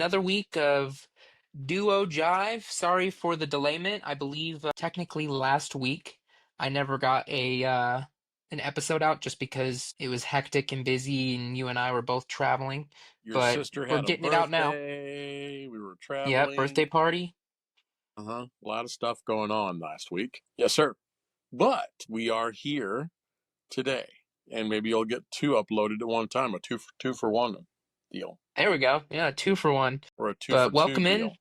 another week of DuoJIve. Sorry for the delayment. I believe technically last week I never got a an episode out just because it was hectic and busy, and you and I were both traveling. Your But sister we're had a getting it out now. birthday. We were Yeah, birthday traveling. party. A lot of stuff going on last week. Yes, sir. But we are here today, and maybe you'll get two uploaded at one time, a two for one deal, There we go. Yeah, two for one. or a two for But two welcome in. deal.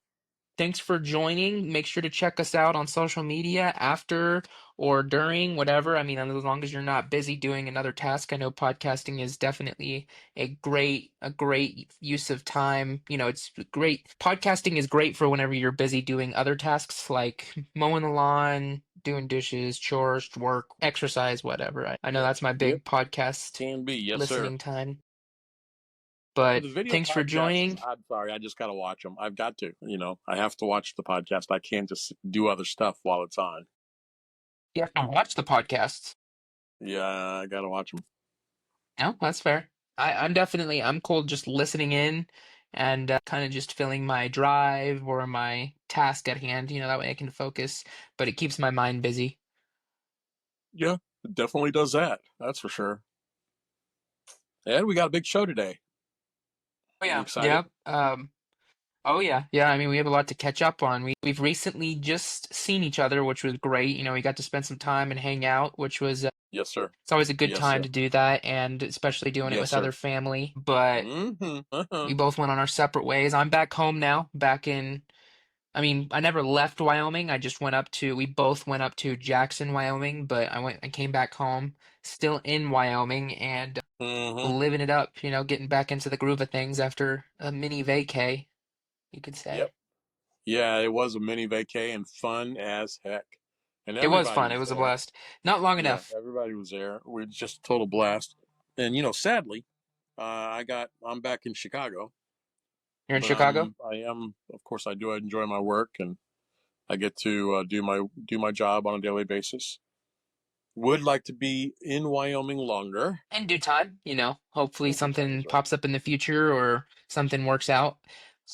Thanks for joining. Make sure to check us out on social media after or during, whatever. I mean, as long as you're not busy doing another task. I know podcasting is definitely a great use of time. It's great. Podcasting is great for whenever you're busy doing other tasks like mowing the lawn, doing dishes, chores, work, exercise, whatever. I know Yep, that's my yep, big podcast can be. Yes, sir. listening time. But The video thanks for podcasts, joining. I'm sorry, I just got to watch them. I've got to, I have to watch the podcast. I can't just do other stuff while it's on. You have to watch the podcasts. Yeah, I got to watch them. No, that's fair. I'm cool just listening in and kind of just filling my drive or my task at hand. That way I can focus, but it keeps my mind busy. Yeah, it definitely does that. That's for sure. And we got a big show today. Oh You yeah, excited? yeah. Oh yeah, yeah. I mean, we have a lot to catch up on. We've recently just seen each other, which was great. We got to spend some time and hang out, which was Yes, sir. it's always a good Yes, time sir. to do that, and especially doing it Yes, with sir. other family. But Mm-hmm. Uh-huh. we both went on our separate ways. I'm back home now, back in I mean, I never left Wyoming. We both went up to Jackson, Wyoming, but I came back home, still in Wyoming, and Mm-hmm. living it up, getting back into the groove of things after a mini vacay, you could Yep. say. Yeah, it was a mini vacay and fun as heck. And It was everybody fun. It was was a there. blast. Not long Yeah, enough. everybody was there. We just a total blast. And sadly, I'm back in Chicago, You're in but Chicago? of course I do enjoy my work, and I get to do my job on a daily basis. Would like to be in Wyoming longer. In due time, hopefully In due time something is right. pops up in the future or something works out.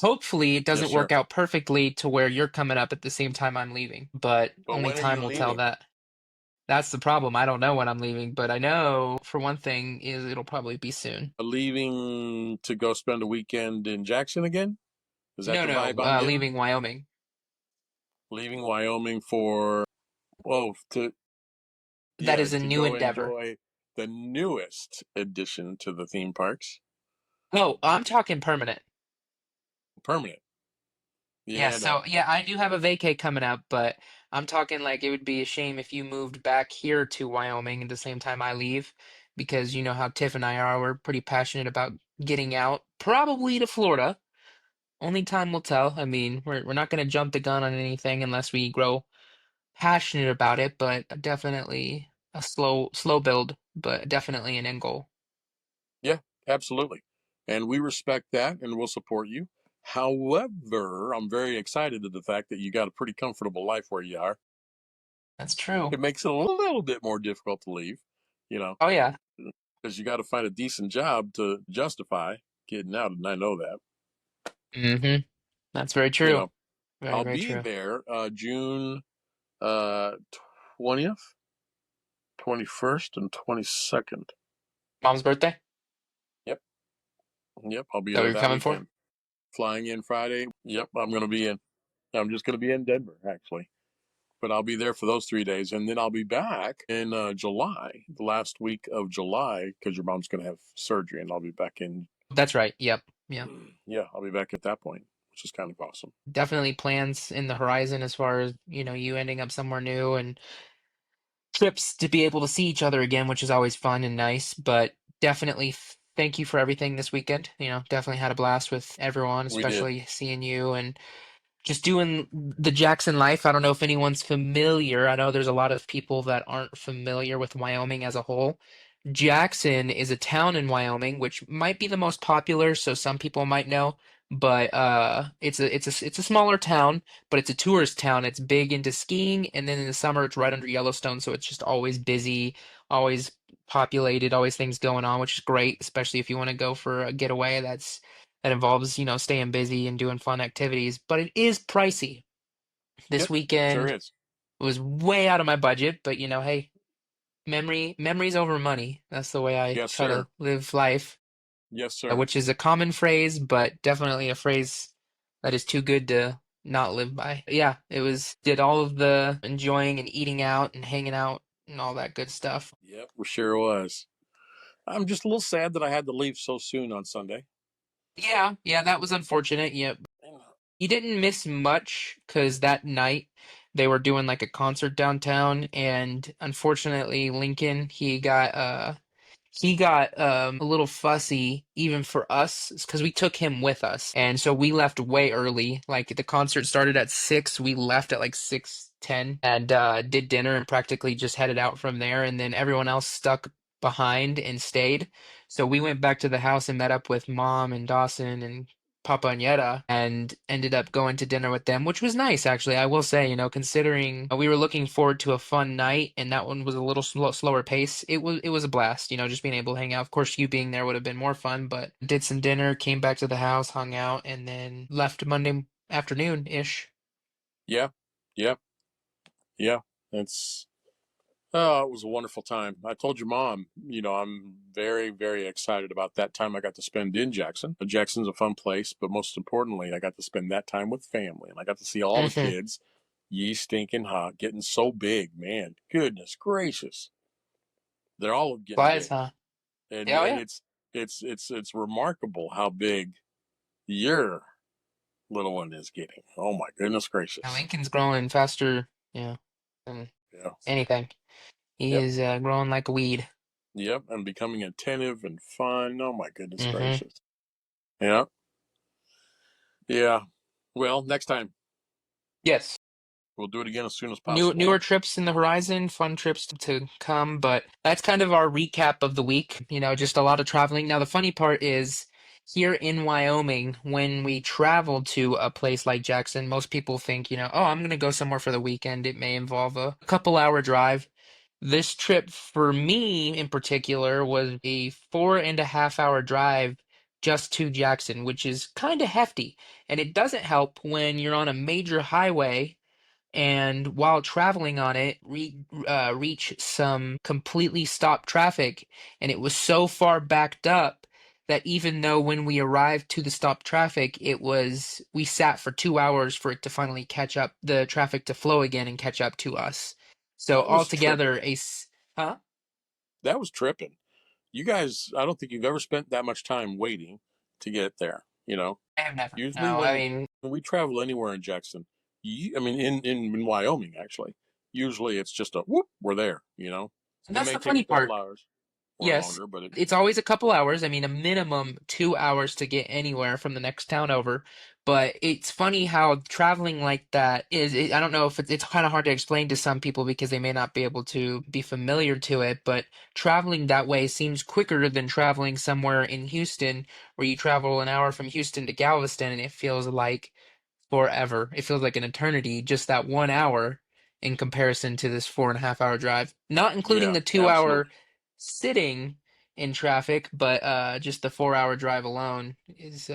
Hopefully it Yes, doesn't sir. work out perfectly to where you're coming up at the same time I'm leaving, but But only when are time you will tell leaving? that. That's the problem. I don't know when I'm leaving, but I know for one thing is it'll probably be soon. Leaving to go spend a weekend in Jackson again? Is that No, the no, vibe I'm getting? leaving Wyoming. Leaving Wyoming for to That is a to new go endeavor. enjoy the newest addition to the theme parks. Oh, I'm talking permanent. Permanent. Yeah, Yeah, so no. yeah, I do have a vacay coming up, but I'm talking like it would be a shame if you moved back here to Wyoming at the same time I leave, because you know how Tiff and I are. We're pretty passionate about getting out, probably to Florida. Only time will tell. I mean, we're not gonna jump the gun on anything unless we grow passionate about it, but definitely a slow build, but definitely an end goal. Yeah, absolutely. And we respect that and we'll support you. However, I'm very excited at the fact that you got a pretty comfortable life where you are. That's true. It makes it a little bit more difficult to leave, you know, Oh yeah. because you got to find a decent job to justify getting out, and I know that. Mm-hmm. That's very You true. know, Very, I'll very be true. there June uh 20th, 21st, and 22nd. Mom's birthday? Is Yep, yep, I'll be that what there you're that coming for? weekend. Flying in Friday. Yep, I'm just going to be in Denver actually, but I'll be there for those 3 days, and then I'll be back in July, the last week of July, because your mom's going to have surgery, and I'll be back in. That's right. Yep. Yep. Yeah, I'll be back at that point, which is kind of awesome. Definitely plans in the horizon as far as, you ending up somewhere new and trips to be able to see each other again, which is always fun and nice. But definitely thank you for everything this weekend. Definitely had a blast with everyone, We did. especially seeing you and just doing the Jackson life. I don't know if anyone's familiar. I know there's a lot of people that aren't familiar with Wyoming as a whole. Jackson is a town in Wyoming, which might be the most popular, so some people might know. But it's a smaller town, but it's a tourist town. It's big into skiing, and then in the summer it's right under Yellowstone, so it's just always busy, always populated, always things going on, which is great, especially if you want to go for a getaway. That's that involves, staying busy and doing fun activities, but it is pricey. This Yep, sure weekend is. was way out of my budget, but hey, memories over money. That's the way I Yes, try to sir. live life, Yes, sir. which is a common phrase, but definitely a phrase that is too good to not live by. Yeah, did all of the enjoying and eating out and hanging out and all that good stuff. Yep, we sure was. I'm just a little sad that I had to leave so soon on Sunday. Yeah, yeah, that was unfortunate. Yeah, you didn't miss much because that night they were doing like a concert downtown, and unfortunately, Lincoln he got a little fussy even for us because we took him with us, and so we left way early. Like the concert started at 6, we left at like 6:10 and did dinner and practically just headed out from there, and then everyone else stuck behind and stayed. So we went back to the house and met up with Mom and Dawson and Papa and Yetta and ended up going to dinner with them, which was nice actually. I will say, considering we were looking forward to a fun night and that one was a little slower pace, it was a blast, just being able to hang out. Of course, you being there would have been more fun, but did some dinner, came back to the house, hung out, and then left Monday afternoon-ish. Yeah, yeah, yeah. It's Oh, it was a wonderful time. I told your mom, I'm very, very excited about that time I got to spend in Jackson. Jackson's a fun place, but most importantly, I got to spend that time with family and I got to see all the Hmm. kids, ye stinking hot, getting so big, man. Goodness gracious. They're all getting Flies, big. huh? And Yeah, oh and yeah. it's remarkable how big your little one is getting. Oh my goodness Yeah, gracious. Lincoln's growing faster, than Yeah. anything. He Yep. is growing like a weed. Yep. And becoming attentive and fun. Oh my goodness Hmm. gracious. Yeah. Yeah. Well, next time Yes. we'll do it again as soon as Newer possible. trips in the horizon, fun trips to come, but that's kind of our recap of the week. Just a lot of traveling. Now, the funny part is here in Wyoming, when we travel to a place like Jackson, most people think, oh, I'm going to go somewhere for the weekend. It may involve a couple-hour drive. This trip for me in particular was a 4.5 hour drive just to Jackson, which is kind of hefty. And it doesn't help when you're on a major highway and while traveling on it, reach some completely stopped traffic, and it was so far backed up that even though when we arrived to the stopped traffic, we sat for 2 hours for it to finally catch up, the traffic to flow again and catch up to us. So That was tripping. altogether, huh? That was tripping. You guys, I don't think you've ever spent that much time waiting to get there. I have never. Usually No, I mean, when we travel anywhere in Jackson, I mean, in Wyoming, actually, usually it's just a whoop, we're there. It that's may the take funny a couple part. hours or Yes, longer, but it, it's always a couple hours. I mean, a minimum 2 hours to get anywhere from the next town over. But it's funny how traveling like that I don't know if it's kind of hard to explain to some people because they may not be able to be familiar to it. But traveling that way seems quicker than traveling somewhere in Houston, where you travel an hour from Houston to Galveston, and it feels like forever. It feels like an eternity, just that 1 hour in comparison to this 4.5 hour drive. Not including yeah, the 2 hour absolutely. sitting in traffic, but just the 4 hour drive alone is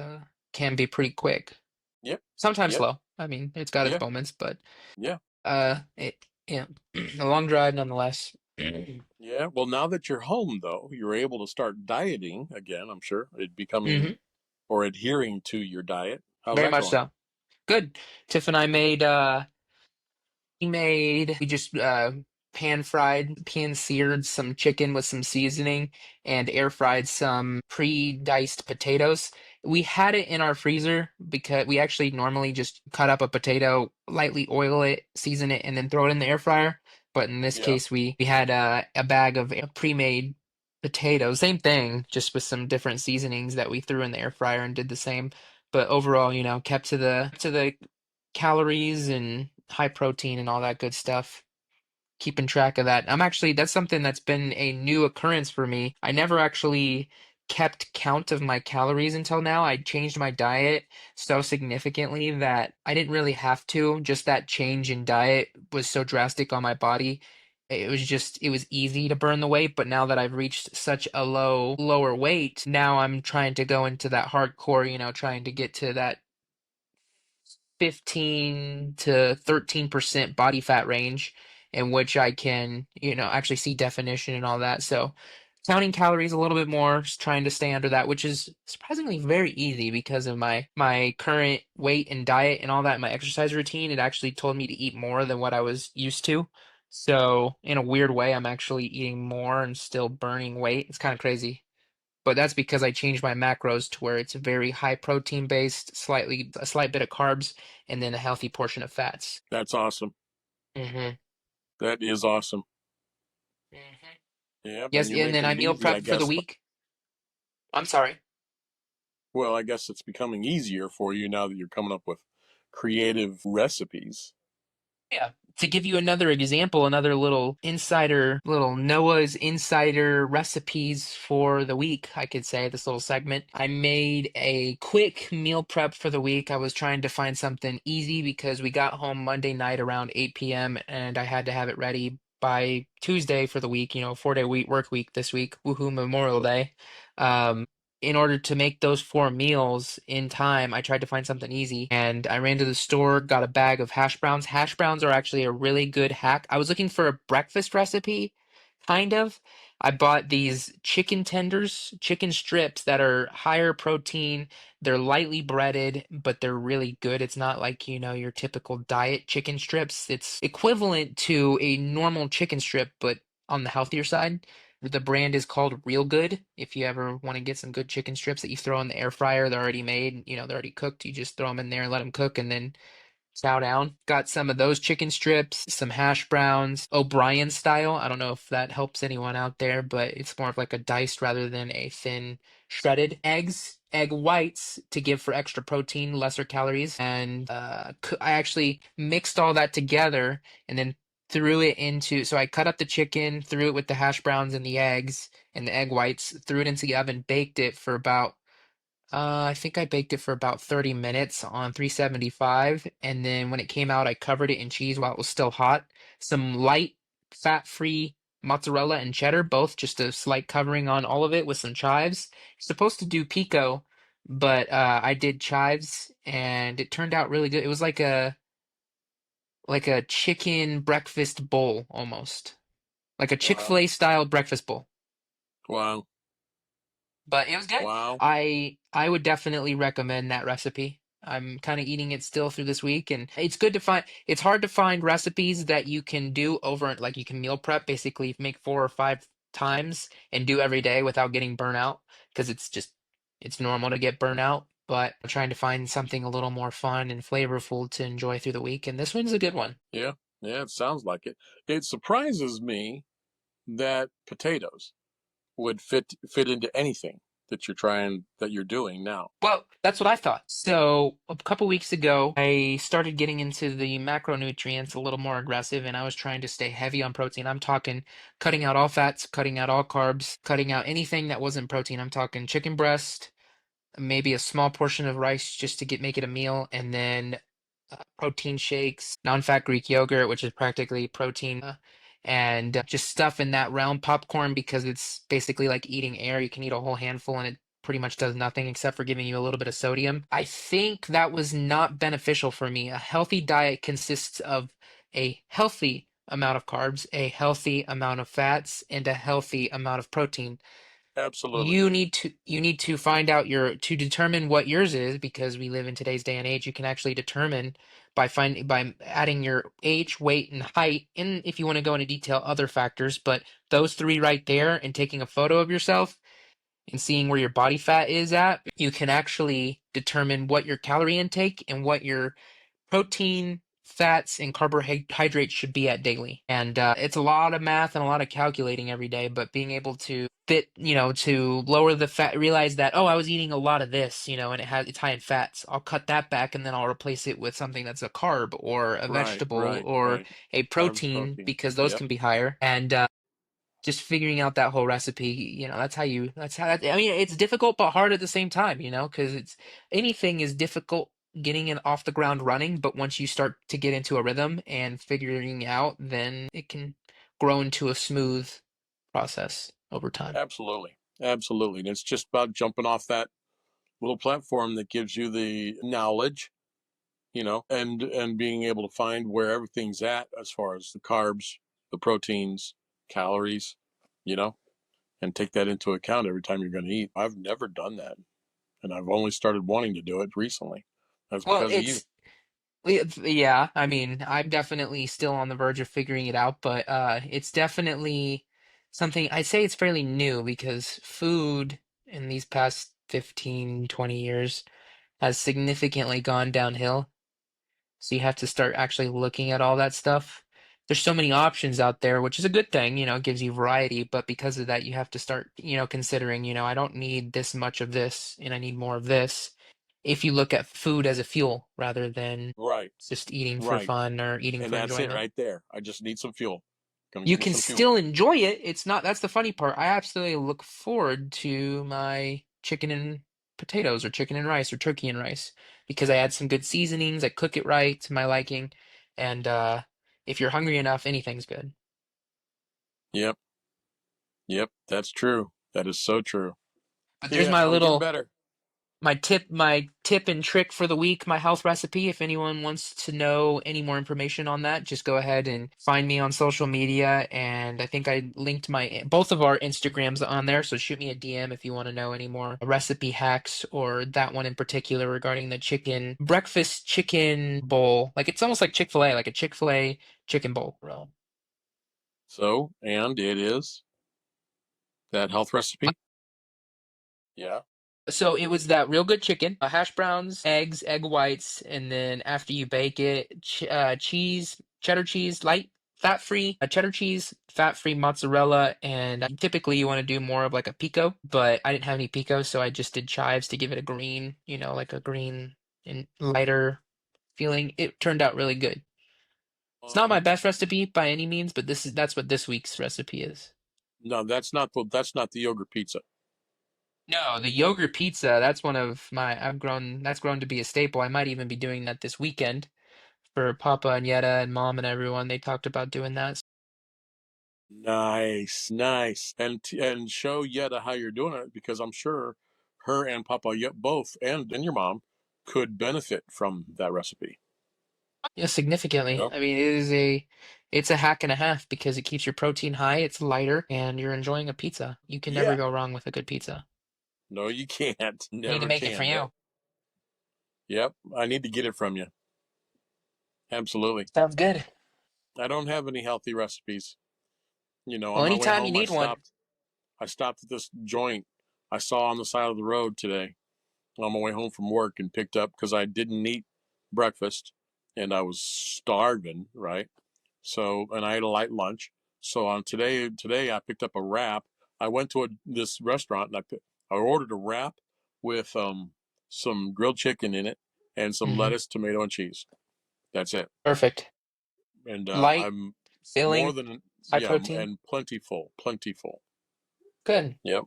can be pretty quick. Yep, Sometimes yep, slow. I mean, it's got its yeah, moments, but yeah. it yeah, a long drive nonetheless. Yeah. Well, now that you're home, though, you're able to start dieting again, I'm sure. It becoming Hmm. or adhering to your diet. How's Very that much going? so. Good. Tiff and I we just pan fried, pan seared some chicken with some seasoning and air fried some pre-diced potatoes. We had it in our freezer because we actually normally just cut up a potato, lightly oil it, season it, and then throw it in the air fryer. But in this Yeah. case, we had a bag of pre-made potatoes. Same thing, just with some different seasonings that we threw in the air fryer and did the same. But overall, kept to the calories and high protein and all that good stuff. Keeping track of that. That's something that's been a new occurrence for me. I never actually kept count of my calories until now. I changed my diet so significantly that I didn't really have to. Just that change in diet was so drastic on my body. it was easy to burn the weight, but now that I've reached such a lower weight, now I'm trying to go into that hardcore, trying to get to that 15 to 13% body fat range in which I can, actually see definition and all that. So counting calories a little bit more, just trying to stay under that, which is surprisingly very easy because of my current weight and diet and all that, my exercise routine. It actually told me to eat more than what I was used to. So in a weird way, I'm actually eating more and still burning weight. It's kind of crazy. But that's because I changed my macros to where it's very high protein based, a slight bit of carbs, and then a healthy portion of fats. That's awesome. Hmm. That is awesome. Hmm. Yep, and Yes, you're and then making I it meal easy, I prep for the guess. week. I'm sorry. Well, I guess it's becoming easier for you now that you're coming up with creative recipes. Yeah. To give you another example, another little Noah's insider recipes for the week, I could say, this little segment. I made a quick meal prep for the week. I was trying to find something easy because we got home Monday night around 8 p.m. and I had to have it ready by Tuesday for the week, 4-day week work week this week. Woohoo, Memorial Day. In order to make those four meals in time, I tried to find something easy and I ran to the store, got a bag of hash browns. Hash browns are actually a really good hack. I was looking for a breakfast recipe, kind of. I bought these chicken tenders, chicken strips that are higher protein. They're lightly breaded, but they're really good. It's not like, your typical diet chicken strips. It's equivalent to a normal chicken strip, but on the healthier side. The brand is called Real Good. If you ever want to get some good chicken strips that you throw in the air fryer, they're already made, they're already cooked. You just throw them in there and let them cook and then Showdown. Got some of those chicken strips, some hash browns, O'Brien style. I don't know if that helps anyone out there, but it's more of like a diced rather than a thin shredded eggs. Egg whites to give for extra protein, lesser calories, and I actually mixed all that together and then threw it into. So I cut up the chicken, threw it with the hash browns and the eggs and the egg whites, threw it into the oven, baked it for about I think I baked it for about 30 minutes on 375, and then when it came out, I covered it in cheese while it was still hot. Some light, fat-free mozzarella and cheddar, both just a slight covering on all of it with some chives. Supposed to do pico, but I did chives, and it turned out really good. It was like a chicken breakfast bowl almost, like a Wow. Chick-fil-A style breakfast bowl. Wow. But it was good. Wow. I would definitely recommend that recipe. I'm kind of eating it still through this week, and it's good to find. It's hard to find recipes that you can do over, like you can meal prep, basically make 4 or 5 times and do every day without getting burnt out, because it's normal to get burnt out. But I'm trying to find something a little more fun and flavorful to enjoy through the week, and this one's a good one. Yeah. Yeah, it sounds like it. It surprises me that potatoes would fit into anything that you're doing now. Well, that's what I thought. So, a couple weeks ago, I started getting into the macronutrients a little more aggressive, and I was trying to stay heavy on protein. I'm talking cutting out all fats, cutting out all carbs, cutting out anything that wasn't protein. I'm talking chicken breast, maybe a small portion of rice just to make it a meal, and then protein shakes, non-fat Greek yogurt, which is practically protein, and just stuff in that realm. Popcorn because it's basically like eating air. You can eat a whole handful and it pretty much does nothing except for giving you a little bit of sodium. I think that was not beneficial for me. A healthy diet consists of a healthy amount of carbs, a healthy amount of fats, and a healthy amount of protein. Absolutely. You need to find out to determine what yours is, because we live in today's day and age. You can actually determine by adding your age, weight, and height, and if you want to go into detail, other factors. But those three right there, and taking a photo of yourself and seeing where your body fat is at, you can actually determine what your calorie intake and what your protein, fats, and carbohydrates should be at daily. And it's a lot of math and a lot of calculating every day, but being able to to lower the fat, realize that, oh, I was eating a lot of this, and it's high in fats. I'll cut that back and then I'll replace it with something that's a carb or a Right, vegetable right, or right. a Carbs, protein, protein. because those Yep. can be higher. And just figuring out that whole recipe, I mean, it's difficult but hard at the same time, because anything is difficult getting it off the ground running, but once you start to get into a rhythm and figuring out, then it can grown to a smooth process over time. Absolutely. Absolutely. And it's just about jumping off that little platform that gives you the knowledge, and being able to find where everything's at as far as the carbs, the proteins, calories, you know, and take that into account every time you're going to eat. I've never done that, and I've only started wanting to do it recently. That's Well, because of you. it's yeah, I mean, I'm definitely still on the verge of figuring it out, but it's definitely something I'd say it's fairly new because food in these past 15, 20 years has significantly gone downhill. So you have to start actually looking at all that stuff. There's so many options out there, which is a good thing, it gives you variety, but because of that, you have to start, considering, I don't need this much of this and I need more of this. If you look at food as a fuel rather than Right, just eating for right. fun or eating And for that's it enjoyment. right there. I just need some fuel. Gonna You get me can some fuel. still enjoy it. It's not, that's the funny part. I absolutely look forward to my chicken and potatoes or chicken and rice or turkey and rice because I add some good seasonings, I cook it right to my liking, and if you're hungry enough, anything's good. Yep, yep, that's true. That is so true. But there's Yeah, my I'm getting little better. my tip and trick for the week, my health recipe. If anyone wants to know any more information on that, just go ahead and find me on social media. And I think I linked my both of our Instagrams on there, so shoot me a DM if you want to know any more recipe hacks or that one in particular regarding the chicken breakfast chicken bowl. Like it's almost like Chick-fil-A, like a Chick-fil-A chicken bowl. So, and it is that health recipe. Yeah. So it was that real good chicken, hash browns, eggs, egg whites, and then after you bake it, cheese, cheddar cheese, light, fat-free, cheddar cheese, fat-free mozzarella, and typically you want to do more of like a pico, but I didn't have any pico, so I just did chives to give it a green, like a green and lighter feeling. It turned out really good. It's not my Um, best recipe by any means, but that's what this week's recipe is. no, that's not the yogurt pizza. No, the yogurt pizza, that's one of that's grown to be a staple. I might even be doing that this weekend for Papa and Yetta and Mom and everyone. They talked about doing that. Nice, nice, and show Yetta how you're doing it because I'm sure her and Papa both and your mom could benefit from that recipe. Yeah, significantly. Yep. I mean, it's a hack and a half because it keeps your protein high, it's lighter, and you're enjoying a pizza. You can never Yeah. go wrong with a good pizza. No, you can't. I need to Never make it for can. Yep. you. Yep. I need to get it from you. Absolutely. Sounds good. I don't have any healthy recipes. Well, On my way anytime you home, I need one. stopped. I stopped at this joint I saw on the side of the road today on my way home from work and picked up because I didn't eat breakfast and I was starving, right? So, and I ate a light lunch. So on today I picked up a wrap. I went to this restaurant and I ordered a wrap with some grilled chicken in it and some Hmm. lettuce, tomato, and cheese. That's it. Perfect. And Light, I'm more filling, than high yeah, protein. and plentiful, plentiful. Good. Yep.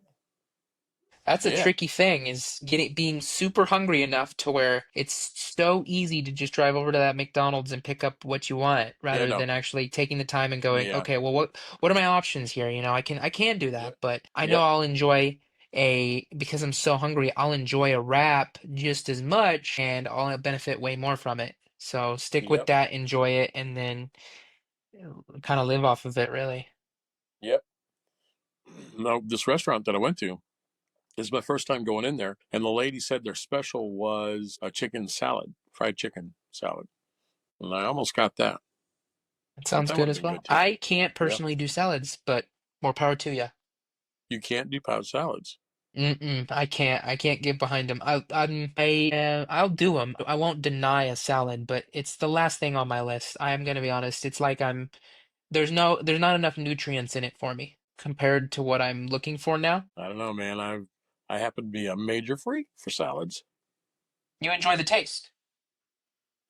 That's a Yeah. tricky thing is being super hungry enough to where it's so easy to just drive over to that McDonald's and pick up what you want Yeah. rather No. than actually taking the time and going, Yeah. okay, well what are my options here? I can do Yep. that, but I know Yep. I'll enjoy because I'm so hungry, I'll enjoy a wrap just as much and I'll benefit way more from it. So stick with Yep. that, enjoy it, and then kind of live off of it really. Yep. No, this restaurant that I went to, this is my first time going in there, and the lady said their special was a chicken salad, fried chicken salad, and I almost got that. It Thought sounds that would good have as been well. good too. I can't Yep. personally do salads, but more power to you. You can't do pound salads. Mm-mm, I can't. I can't get behind them. I'll do them. I won't deny a salad, but it's the last thing on my list. I am gonna be honest. It's like there's not enough nutrients in it for me compared to what I'm looking for now. I don't know, man. I happen to be a major freak for salads. You enjoy the taste.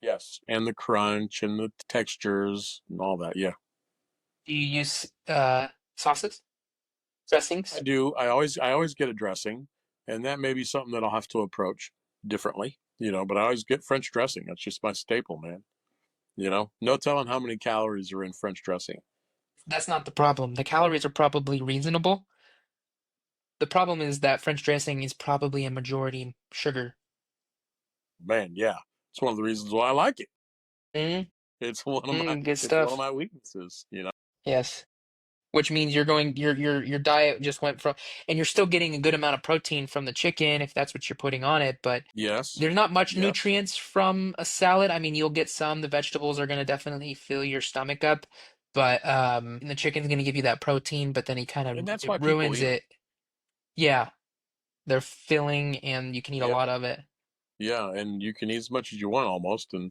Yes, and the crunch and the textures and all that. Yeah, Do you use sauces, I dressings? do. I always get a dressing, and that may be something that I'll have to approach differently. But I always get French dressing. That's just my staple, man. No telling how many calories are in French dressing. That's not the problem. The calories are probably reasonable. The problem is that French dressing is probably a majority sugar. Man, yeah, it's one of the reasons why I like it. Mm, It's one of my good it's one of stuff. my weaknesses, you know. Yes. Which means you're going your diet just went from, and you're still getting a good amount of protein from the chicken if that's what you're putting on it, but Yes, there's not much yes, nutrients from a salad. I mean, you'll get some. The vegetables are going to definitely fill your stomach up, but and the chicken's going to give you that protein, but then he kind and of that's it why people ruins eat them. it. Yeah, they're filling and you can eat a Yep, lot of it. yeah, and you can eat as much as you want almost, and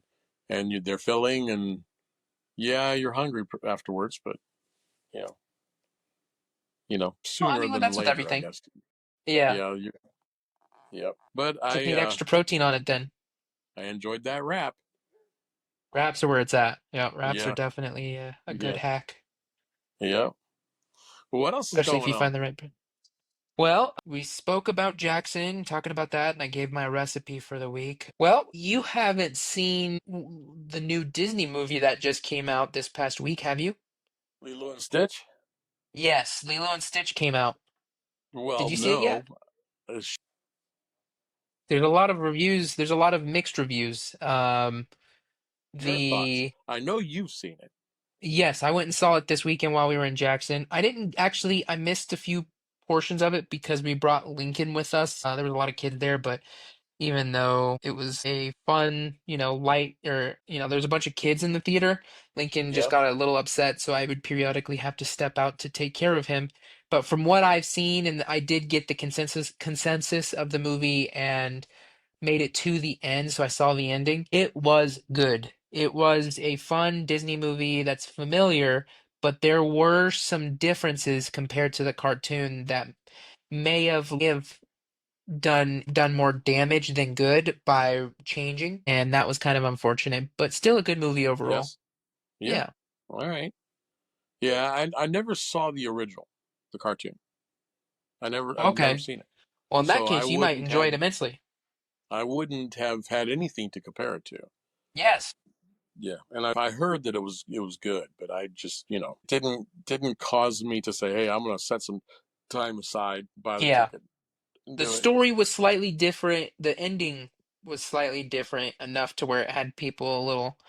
they're filling, and yeah, you're hungry afterwards, but you know, Well, I sooner mean, well, than that's with later, I everything. guess. Yeah, Yeah, yep. But just need extra protein on it then. I enjoyed that wrap. Wraps are where it's at. Yeah, wraps are Yeah, definitely a good yeah, hack, yeah. Well, what else is especially if going you on? find the right. Well, we spoke about Jackson, talking about that, and I gave my recipe for the week. Well, you haven't seen the new Disney movie that just came out this past week, have you? Lilo and Stitch? Yes, Lilo and Stitch came out. Did Well, you see it no. yet? There's a lot of reviews. There's a lot of mixed reviews. Your thoughts? The I know you've seen it. Yes, I went and saw it this weekend while we were in Jackson. I didn't actually, I missed a few portions of it because we brought Lincoln with us. There was a lot of kids there, but even though it was a fun, light, or, there's a bunch of kids in the theater, Lincoln just Yep. got a little upset, so I would periodically have to step out to take care of him. But from what I've seen, and I did get the consensus of the movie and made it to the end, so I saw the ending. It was good. It was a fun Disney movie that's familiar, but there were some differences compared to the cartoon that may have done more damage than good by changing, and that was kind of unfortunate, but still a good movie overall. Yes. Yeah. Yeah. All right. Yeah, I never saw the original, the cartoon. I've never Okay. seen it. Well, in that So case, you might enjoy it immensely. I wouldn't have had anything to compare it to. Yes. Yeah, and I heard that it was good, but I just didn't cause me to say, hey, I'm gonna set some time aside, buy the Yeah. ticket, and The do it. story was slightly different. The ending was slightly different enough to where it had people a little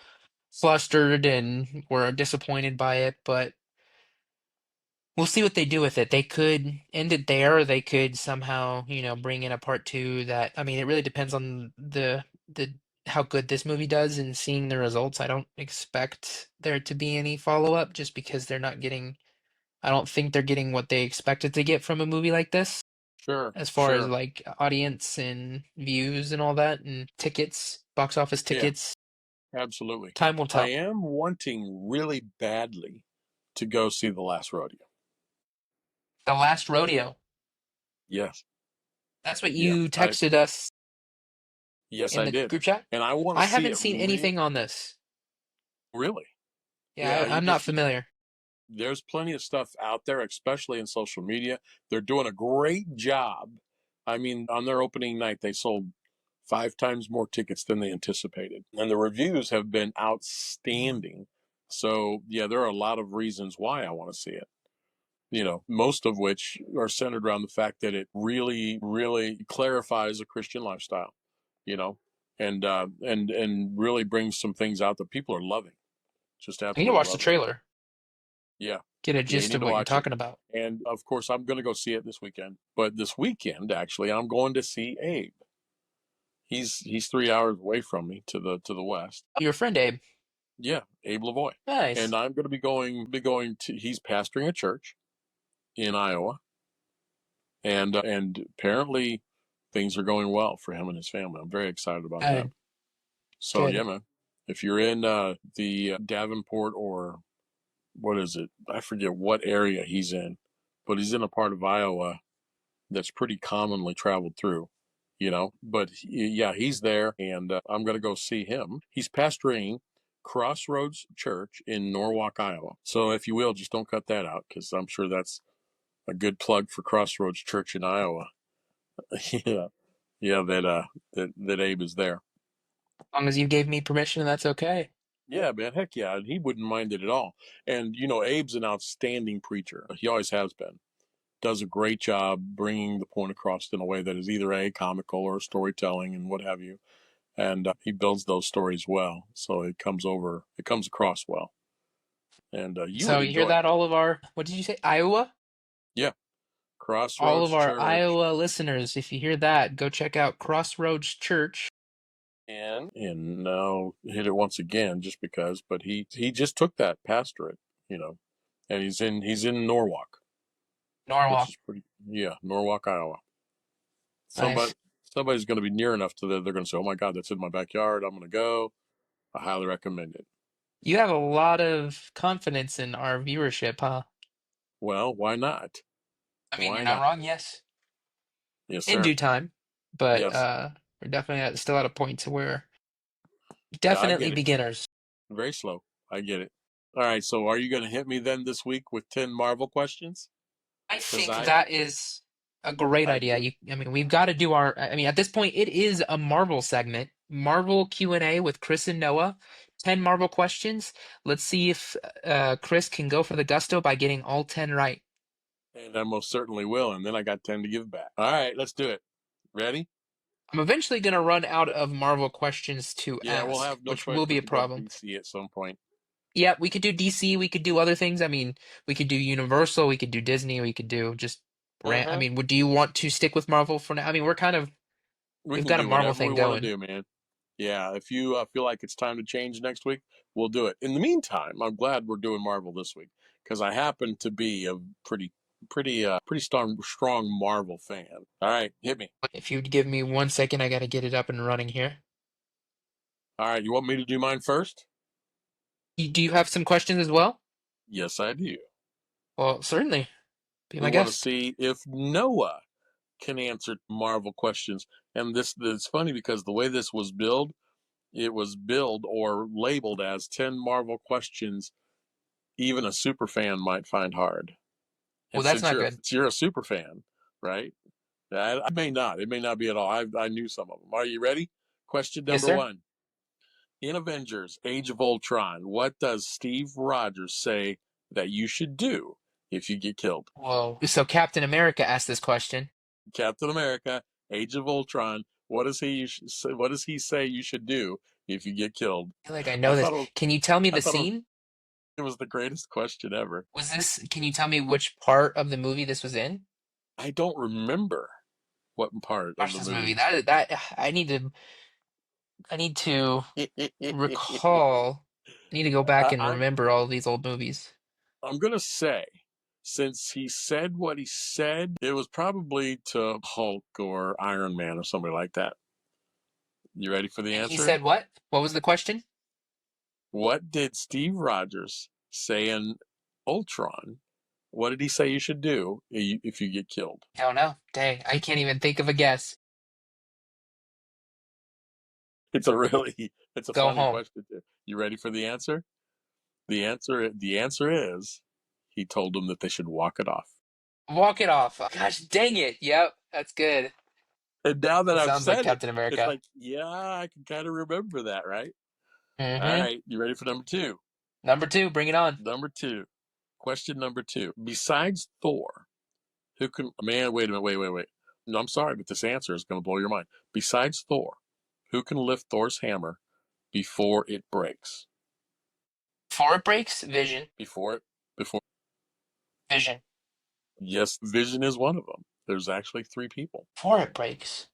flustered and were disappointed by it, but we'll see what they do with it. They could end it there, or they could somehow, bring in a part two that, I mean, it really depends on the how good this movie does and seeing the results. I don't expect there to be any follow-up just because I don't think they're getting what they expected to get from a movie like this, Sure, as far as sure. like audience and views and all that and tickets, box office Yeah, tickets. absolutely. Time will I tell. am wanting really badly to go see the last rodeo. The Last Rodeo. Yes. That's what Yeah. you I texted us Yes, in I the did. group chat. And I want to I see haven't it seen anything on this. really. Yeah, Yeah, I'm not familiar. there's plenty of stuff out there, especially in social media. They're doing a great job. I mean, on their opening night, they sold 5 times more tickets than they anticipated. And the reviews have been outstanding. So, yeah, there are a lot of reasons why I want to see it. Most of which are centered around the fact that it really, really clarifies a Christian lifestyle, you know, and really brings some things out that people are loving, just I need to absolutely watch the loving. trailer, Yeah. get a Yeah, you gist need of to what you're watch it. talking about. And of course, I'm going to go see it this weekend. But this weekend, actually, I'm going to see Abe. He's 3 hours away from me to the west. Your friend Abe. Yeah, Abe Lavoie. And Nice. I'm going to be going to. He's pastoring a church in Iowa, and apparently things are going well for him and his family. I'm very excited about that. Good. So yeah, Good. man. If you're in the Davenport, or what is it? I forget what area he's in, but he's in a part of Iowa that's pretty commonly traveled through, But yeah, he's there, and I'm going to go see him. He's pastoring Crossroads Church in Norwalk, Iowa. So if you will, just don't cut that out, because I'm sure that's a good plug for Crossroads Church in Iowa. Yeah, yeah, that Abe is there. As long as you gave me permission, that's okay. Yeah, man, heck yeah, and he wouldn't mind it at all. And Abe's an outstanding preacher. He always has been. Does a great job bringing the point across in a way that is either a comical or storytelling and what have you. And he builds those stories well, so it comes across well, and you So would you hear enjoy it. that, all of our, what did you say, Iowa? Yeah, All Crossroads of our Church. Iowa listeners, if you hear that, go check out Crossroads Church. And now hit it once again just because, but he just took that pastorate, you know, and he's in Norwalk, which Norwalk. is pretty, yeah, Norwalk, Iowa. Somebody Nice. somebody's going to be near enough to that they're going to say, "Oh my God, that's in my backyard. I'm going to go." I highly recommend it. You have a lot of confidence in our viewership, huh? Well, why not? I mean, Why you're not not? wrong, yes. Yes, In sir. due time. But Yes. we're definitely still at a point to where Yeah, I definitely get it. beginners. Very slow. I get it. All right. So, are you going to hit me then this week with 10 Marvel questions? I Because think I that is a great I idea. do. I mean, we've got to do our, I mean, at this point, it is a Marvel segment. Marvel Q&A with Chris and Noah. 10 Marvel questions. Let's see if Chris can go for the gusto by getting all 10 right. And I most certainly will. And then I got 10 to give back. All right, let's do it. Ready? I'm eventually going to run out of Marvel questions to Yeah, we'll ask, have no which choice will be but a to go problem. DC at some point. Yeah, we could do DC, we could do other things. I mean, we could do Universal, we could do Disney, we could do just rant. I Uh-huh. mean, do you want to stick with Marvel for now? I mean, We we've can got a do Marvel whatever we thing want to going. do, man. Yeah, if you feel like it's time to change next week, we'll do it. In the meantime, I'm glad we're doing Marvel this week because I happen to be a pretty strong Marvel fan. All right, hit me. If you'd give me 1 second, I got to get it up and running here. All right, you want me to do mine first? Do you have some questions as well? Yes, I do. Well, certainly. Be We my want to guest. see if Noah can answer Marvel questions. And this it's funny because the way this was billed, it was billed or labeled as 10 Marvel questions even a super fan might find hard. Well, And that's since not you're good. a super fan, right? I may not. It may not be at all. I knew some of them. Are you ready? Question Yes, number sir. one. In Avengers: Age of Ultron, what does Steve Rogers say that you should do if you get killed? Whoa. So Captain America asked this question. Captain America, Age of Ultron. What does he say you should do if you get killed? I feel like I I know this. thought it was, Can you tell me I the thought scene? it was the greatest question ever. Can you tell me which part of the movie this was in? I don't remember what part of Watch the this movie. movie. I need to recall. I need to go back I, and I'm remember all these old movies. I'm gonna say, since he said what he said, it was probably to Hulk or Iron Man or somebody like that. You ready for the And he answer? said what? What was the question? What did Steve Rogers say in Ultron? What did he say you should do if you get killed? I don't know. Dang, I can't even think of a guess. It's a Go funny home. question. You ready for the answer? The answer is he told them that they should walk it off. Walk it off. Gosh, dang it. Yep, that's good. And now that That I've sounds like said it, Captain it's America. like, yeah, I can kind of remember that, right? All Mm-hmm. right, you ready for number two? Number two, bring it on. Number two. Question number two. Besides Thor, who can, man, wait a minute, wait. No, I'm sorry, but this answer is going to blow your mind. Besides Thor, who can lift Thor's hammer before it breaks? Before it breaks, Vision. Before, Vision. yes, Vision is one of them. There's actually three people. Before it breaks.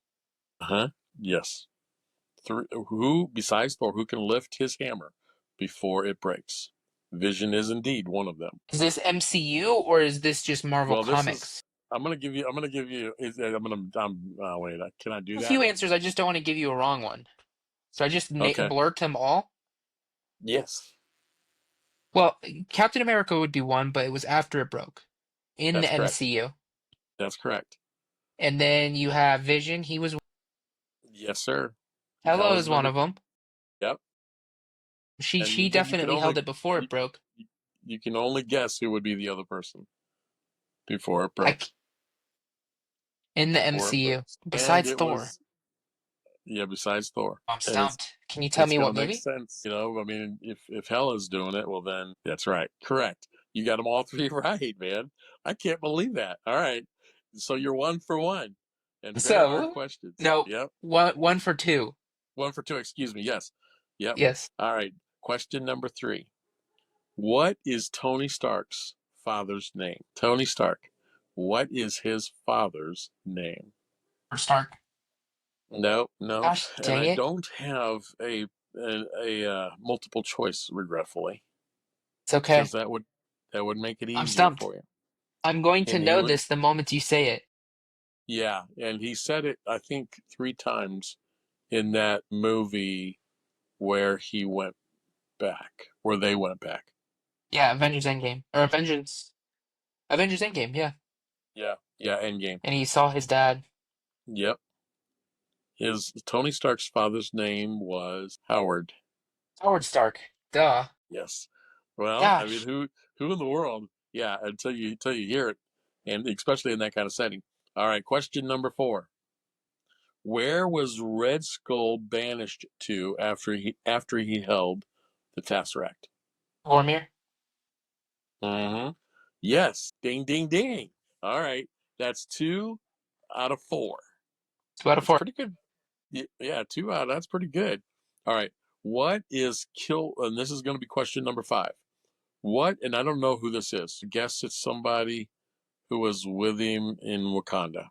Uh huh. Yes. Who, besides Thor, who can lift his hammer before it breaks? Vision is indeed one of them. Is this MCU or is this just Marvel Well, this is. Comics? I'm gonna give you. I'm gonna give you. I'm gonna. Wait. Can I do A that? few answers, I just don't want to give you a wrong one. So I just Okay. blurt them all? Yes, Well, Captain America would be one, but it was after it broke in that's the correct. MCU. That's correct. And then you have Vision. Yes, sir. That Hello was is one number. of them. Yep. And She then you can definitely held only it before you, it broke. you can only guess who would be the other person before it I broke. c- in the Before it MCU breaks. And besides it Thor. was Yeah, besides Thor. I'm And stumped. Can you tell it's me gonna what make movie? sense. I mean, if Hela's doing it, well then that's right. Correct. You got them all three right, man. I can't believe that. All right. So you're 1 for 1. And fair hard So, questions. no, Yep. one for two. 1 for 2, excuse me. Yes. Yep. Yes. All right. Question number 3. What is Tony Stark's father's name? Tony Stark. What is his father's name? For Stark. No, no, Gosh, and dang I it. don't have a multiple choice, regretfully, It's because okay. that would make it I'm easier stumped. for you. I'm going to And he know would, this the moment you say it. yeah, and he said it I think 3 times in that movie where he went back, where they went back. Yeah, Avengers Endgame. Or Avengers Endgame, yeah. Yeah, yeah, Endgame. And he saw his dad. Yep, his Tony Stark's father's name was Howard. Howard Stark. Duh. Yes. Well, I mean, Gosh. who in the world? Yeah, until you hear it, and especially in that kind of setting. All right, question number 4. Where was Red Skull banished to after he held the Tesseract? Vormir. Mm-hmm. Yes. Ding, ding, ding. All right, that's 2 out of 4. 2 out of That's 4. pretty good. Yeah, 2 out. That's pretty good. All right. What is kill? And this is going to be question number 5. What, and I don't know who this is. I guess it's somebody who was with him in Wakanda.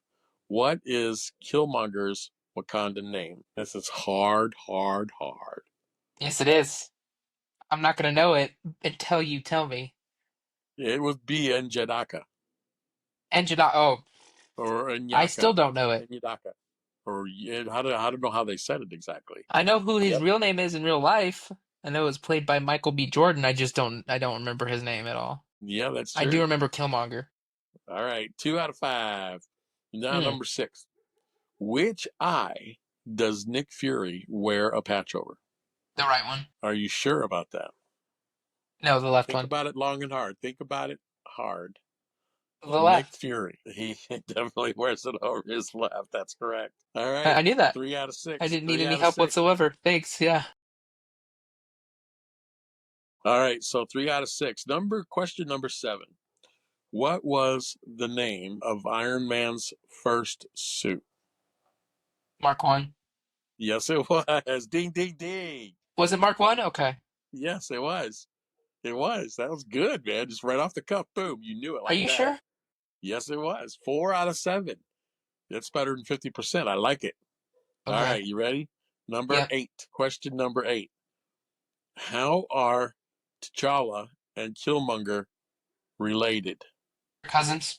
What is Killmonger's Wakandan name? This is hard, hard, hard. Yes, it is. I'm not gonna know it until you tell me. It would be Njedaka Engine. Oh, or I still Nyaka, don't know it. Nyadaka, or I don't know how they said it exactly. I know who his Yep. real name is in real life. I know it's played by Michael B. Jordan. I don't remember his name at all. Yeah, that's I do true. remember Killmonger. All right, 2 out of 5. Now Hmm. number 6. Which eye does Nick Fury wear a patch over? The right one. Are you sure about that? No, the left Think one. about it long and hard. Think about it hard. The Nick left. Fury. He definitely wears it over his left. That's correct. All I, right. I knew that. Three out of I six. didn't need Three any out of help six. whatsoever. Thanks. Yeah. All right. So 3 out of 6. Question number 7. What was the name of Iron Man's first suit? Mark one. Yes, it was. Ding, ding, ding. Was it Mark one? Okay. Yes, it was. It was. That was good, man. Just right off the cuff. Boom. You knew it Are like you that. sure? Yes, it was. 4 out of 7. That's better than 50%. I like it. All Okay. right. You ready? Number Yep. 8. Question number 8. How are T'Challa and Killmonger related? Cousins.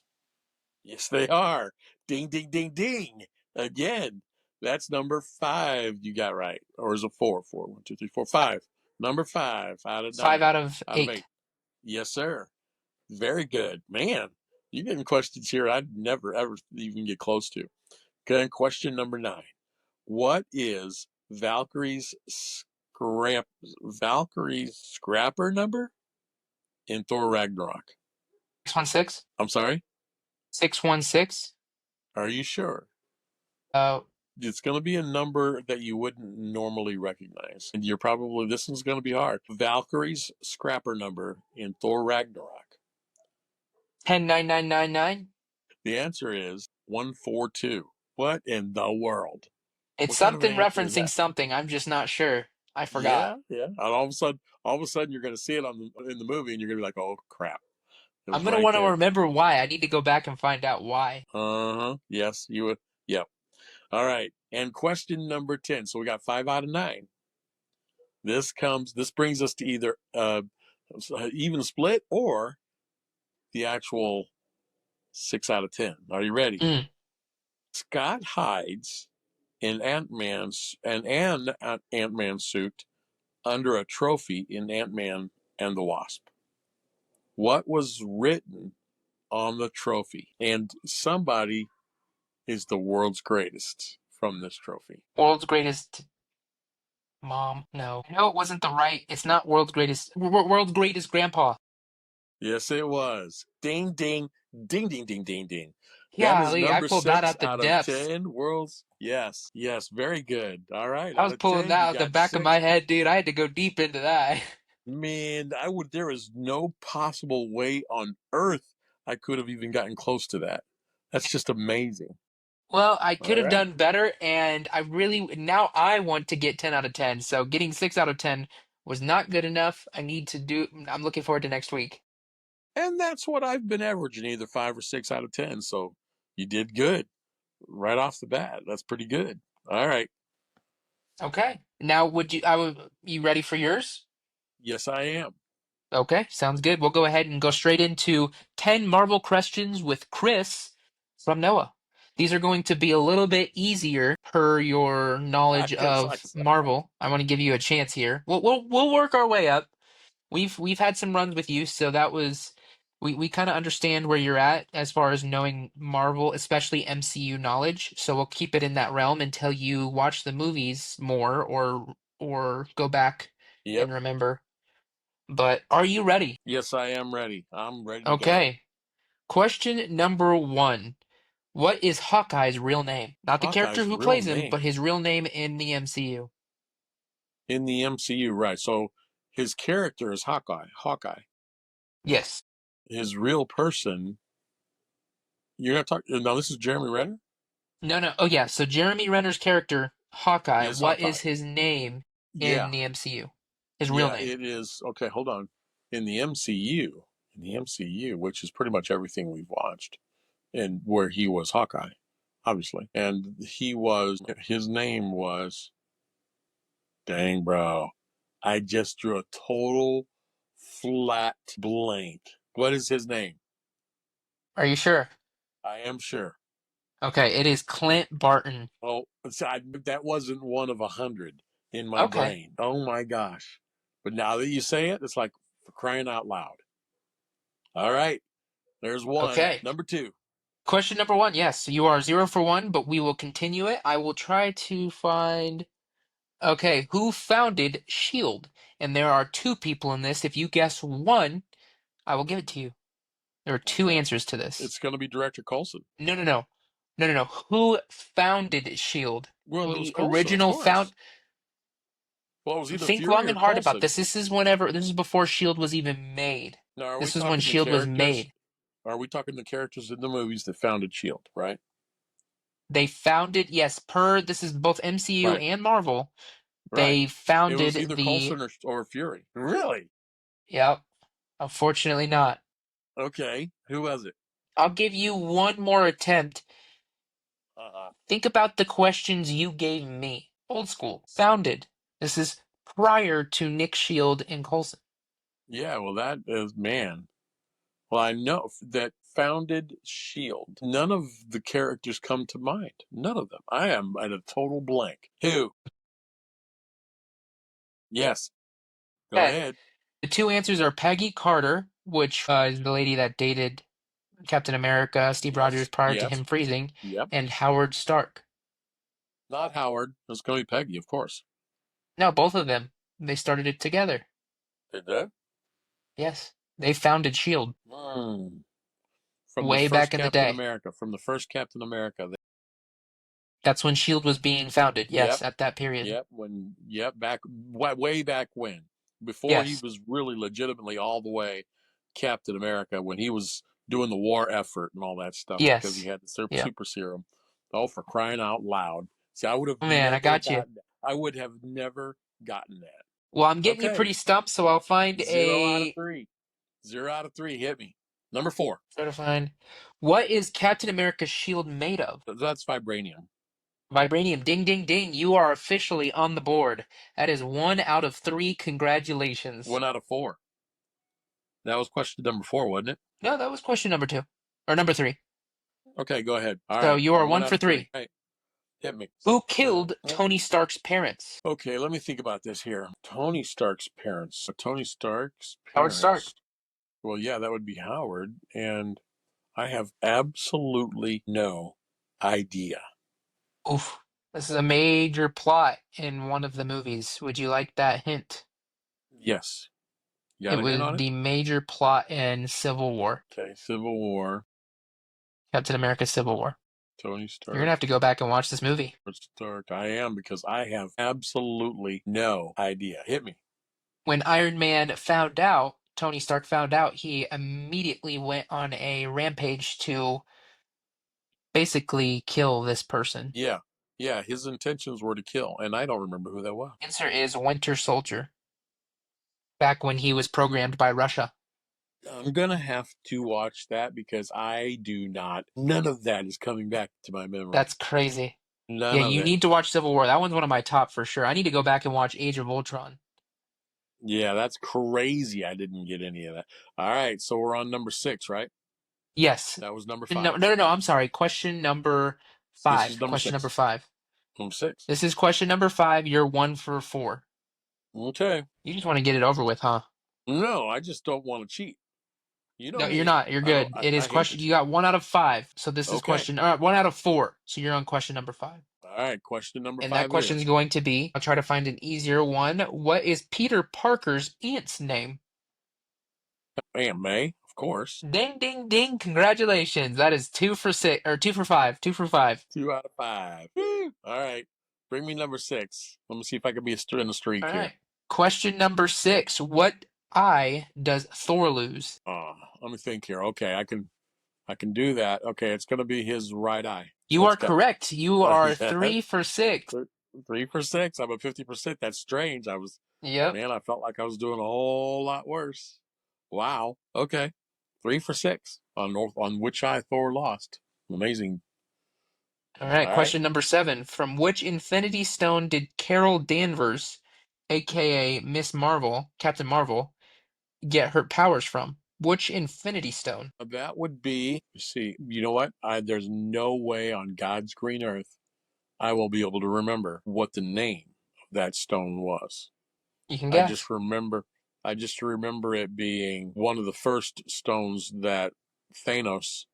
Yes, they are. Ding, ding, ding, ding. Again, that's number 5 you got right. Or is it 4? 4, 1, 2, 3, 4, 5. Number 5 out of Five 9, out of out of 8. 8. Yes, sir. Very good. Man, you getting questions here I'd never, ever even get close to. Okay, question number 9. What is Valkyrie's scrapper number in Thor Ragnarok? 616. I'm sorry? 616. Are you sure? Uh, It's going to be a number that you wouldn't normally recognize. And this one's going to be hard. Valkyrie's scrapper number in Thor Ragnarok. 109999. The answer is 142. What in the world? It's What kind of an something answer is referencing that? something. I'm just not sure. I forgot. Yeah, yeah. And all of a sudden, you're going to see it in the movie, and you're going to be like, "Oh crap, it I'm was gonna right want to there." remember why. I need to go back and find out why. Uh-huh. Yes, you would. Yep. All right. And question number 10. So we got 5 out of 9. This brings us to either even split or the actual 6 out of 10. Are you ready? Mm. Scott hides in Ant-Man suit under a trophy in Ant-Man and the Wasp. What was written on the trophy? And somebody is the world's greatest from this trophy. World's greatest mom. No. No, it wasn't the right. It's not world's greatest. World's greatest grandpa. Yes, it was. Ding, ding, ding, ding, ding, ding, ding. That is Golly, I number pulled that six out the out of depths. 10 worlds. Yes, yes, very good. All right, I out was of pulling 10, that you out the got back of my six. head, dude. I had to go deep into that. Man, there is no possible way on earth I could have even gotten close to that. That's just amazing. Well, I could All have right. done better, and now I want to get 10 out of 10. So getting 6 out of 10 was not good enough. I'm looking forward to next week. And that's what I've been averaging, either 5 or 6 out of 10. So you did good right off the bat. That's pretty good. All right. Okay. Now you ready for yours? Yes, I am. Okay, sounds good. We'll go ahead and go straight into 10 Marvel questions with Chris from Noah. These are going to be a little bit easier per your I knowledge guess I of so. Marvel. I want to give you a chance here. We'll work our way up. We've had some runs with you, so that was we kind of understand where you're at as far as knowing Marvel, especially MCU knowledge. So we'll keep it in that realm until you watch the movies more or go back Yep. and remember. But are you ready? Yes, I am ready. I'm ready to go. Okay. Question number one. What is Hawkeye's real name? Not the character Hawkeye's who real plays him, but name his real name in the MCU. in the MCU, right? So his character is Hawkeye. Hawkeye. Yes. His real person. You're not talking. Now this is Jeremy Renner. No, no. Oh, yeah. So Jeremy Renner's character, Hawkeye, Is what Hawkeye. is his name Yeah, in the MCU? His real yeah. name. It is. Okay, hold on. In the MCU, which is pretty much everything we've watched, and where he was Hawkeye, obviously, and his name was. Dang, bro. I just drew a total flat blank. What is his name? Are you sure? I am sure. Okay, it is Clint Barton. Oh, that wasn't one of 100 in my Okay. brain. Oh my gosh. But now that you say it, it's like for crying out loud. All right. There's one. Okay. Number two. Question number one. Yes, you are 0 for 1, but we will continue it. I will try to find. Okay, who founded Shield? And there are two people in this. If you guess one, I will give it to you. There are two Okay. answers to this. It's going to be Director Coulson. No, no, no. No, no, no. Who founded Shield? Well, it was The Coulson, of original found. course. Well, it was either Think Fury long or and hard about Coulson. this. This is before Shield was even made. Now, are we This is when talking the Shield was characters? made. Are we talking the characters in the movies that founded S.H.I.E.L.D., right? They founded, yes, this is both MCU Right. and Marvel. Right. They It was founded either the, Coulson or Fury. Really? yep, unfortunately not. Okay. Who was it? I'll give you one more attempt. Uh, Think about the questions you gave me. Old school. Founded. This is prior to Nick Shield and Coulson. yeah, well, that is, man. Well, I know that founded S.H.I.E.L.D. None of the characters come to mind. None of them. I am at a total blank. Who? Yes. Go Okay. ahead. The two answers are Peggy Carter, which is the lady that dated Captain America, Steve Rogers, Yes. prior to Yes. him freezing, Yep. and Howard Stark. Not Howard. It's going to be Peggy, of course. No, both of them. They started it together. Did that? Yes. They founded Shield Hmm. From the way first back in the Captain day. America. From the first Captain America. That's when Shield was being founded. Yep. Yes, at that period. Back way back when, before he Yes. was really legitimately all the way Captain America, when he was doing the war effort and all that stuff because he Yes. had the Yeah. super serum. Oh, for crying out loud! See, Man, I got you. I would have never gotten that. Well, I'm getting you Okay, pretty stumped, so I'll find 0 out of a 3. 0 out of 3. Hit me. Number 4. try to find what is Captain America's shield made of? That's vibranium. Vibranium. Ding, ding, ding. You are officially on the board. That is 1 out of 3. Congratulations. 1 out of 4. That was question number 4, wasn't it? No, that was question number 2. Or number 3. Okay, go ahead. All So right, you are I'm one one out for of three. three. Hey, hit me. Who killed Tony Stark's parents? Okay, let me think about this here. Tony Stark's parents. Tony Stark's Howard Stark. parents. Well, yeah, that would be Howard. And I have absolutely no idea. Oof. This is a major plot in one of the movies. Would you like that hint? Yes. You It got a hint was on it? the major plot in Civil War. Okay, Civil War. Captain America Civil War. Tony You're gonna Stark. have to go back and watch this movie. Stark. I am because I have absolutely no idea. Hit me. When Iron Man found out, Tony Stark found out, he immediately went on a rampage to basically kill this person. Yeah. Yeah, his intentions were to kill, and I don't remember who that was. Answer is Winter Soldier, back when he was programmed by Russia. I'm gonna have to watch that because I do not. None of that is coming back to my memory. That's crazy. Yeah, None of you it. need to watch Civil War. That one's one of my top for sure. I need to go back and watch Age of Ultron. Yeah, that's crazy. I didn't get any of that. All right, so we're on number 6, right? Yes. That was number No, 5. no, no, no. I'm sorry. Question number This is five. number Question number 6. five. Number 6. This is question number five. You're 1 for 4. Okay. You just want to get it over with, huh? No, I just don't want to cheat. You know No, you're me. not. You're I don't. good. It is I hate to question. You cheat. got 1 out of 5. So this is Okay. question. 1 out of 4. So you're on question number 5. All right. Question number And that 5 question is is. going to be. I'll try to find an easier one. What is Peter Parker's aunt's name? Aunt May, of course. Ding, ding, ding! Congratulations. That is 2 for 6 or 2 for 5. 2 for 5. 2 out of 5. Woo. All right. Bring me number 6. Let me see if I can be in the streak All here. right. Question number 6. What eye does Thor lose? Let me think here. Okay, I can do that. Okay, it's gonna be his right eye. You Let's are go. correct. You are Yeah. 3 for 6. 3 for 6. I'm at 50%. That's strange. Yep. Man, I felt like I was doing a whole lot worse. Wow. Okay. 3 for 6 on which eye Thor lost. Amazing. All right. All right. Question number 7. From which Infinity Stone did Carol Danvers, aka Miss Marvel, Captain Marvel, get her powers from? Which Infinity Stone? That would be. See, you know what? There's no way on God's green earth I will be able to remember what the name of that stone was. You can I just guess. remember. I just remember it being one of the first stones that Thanos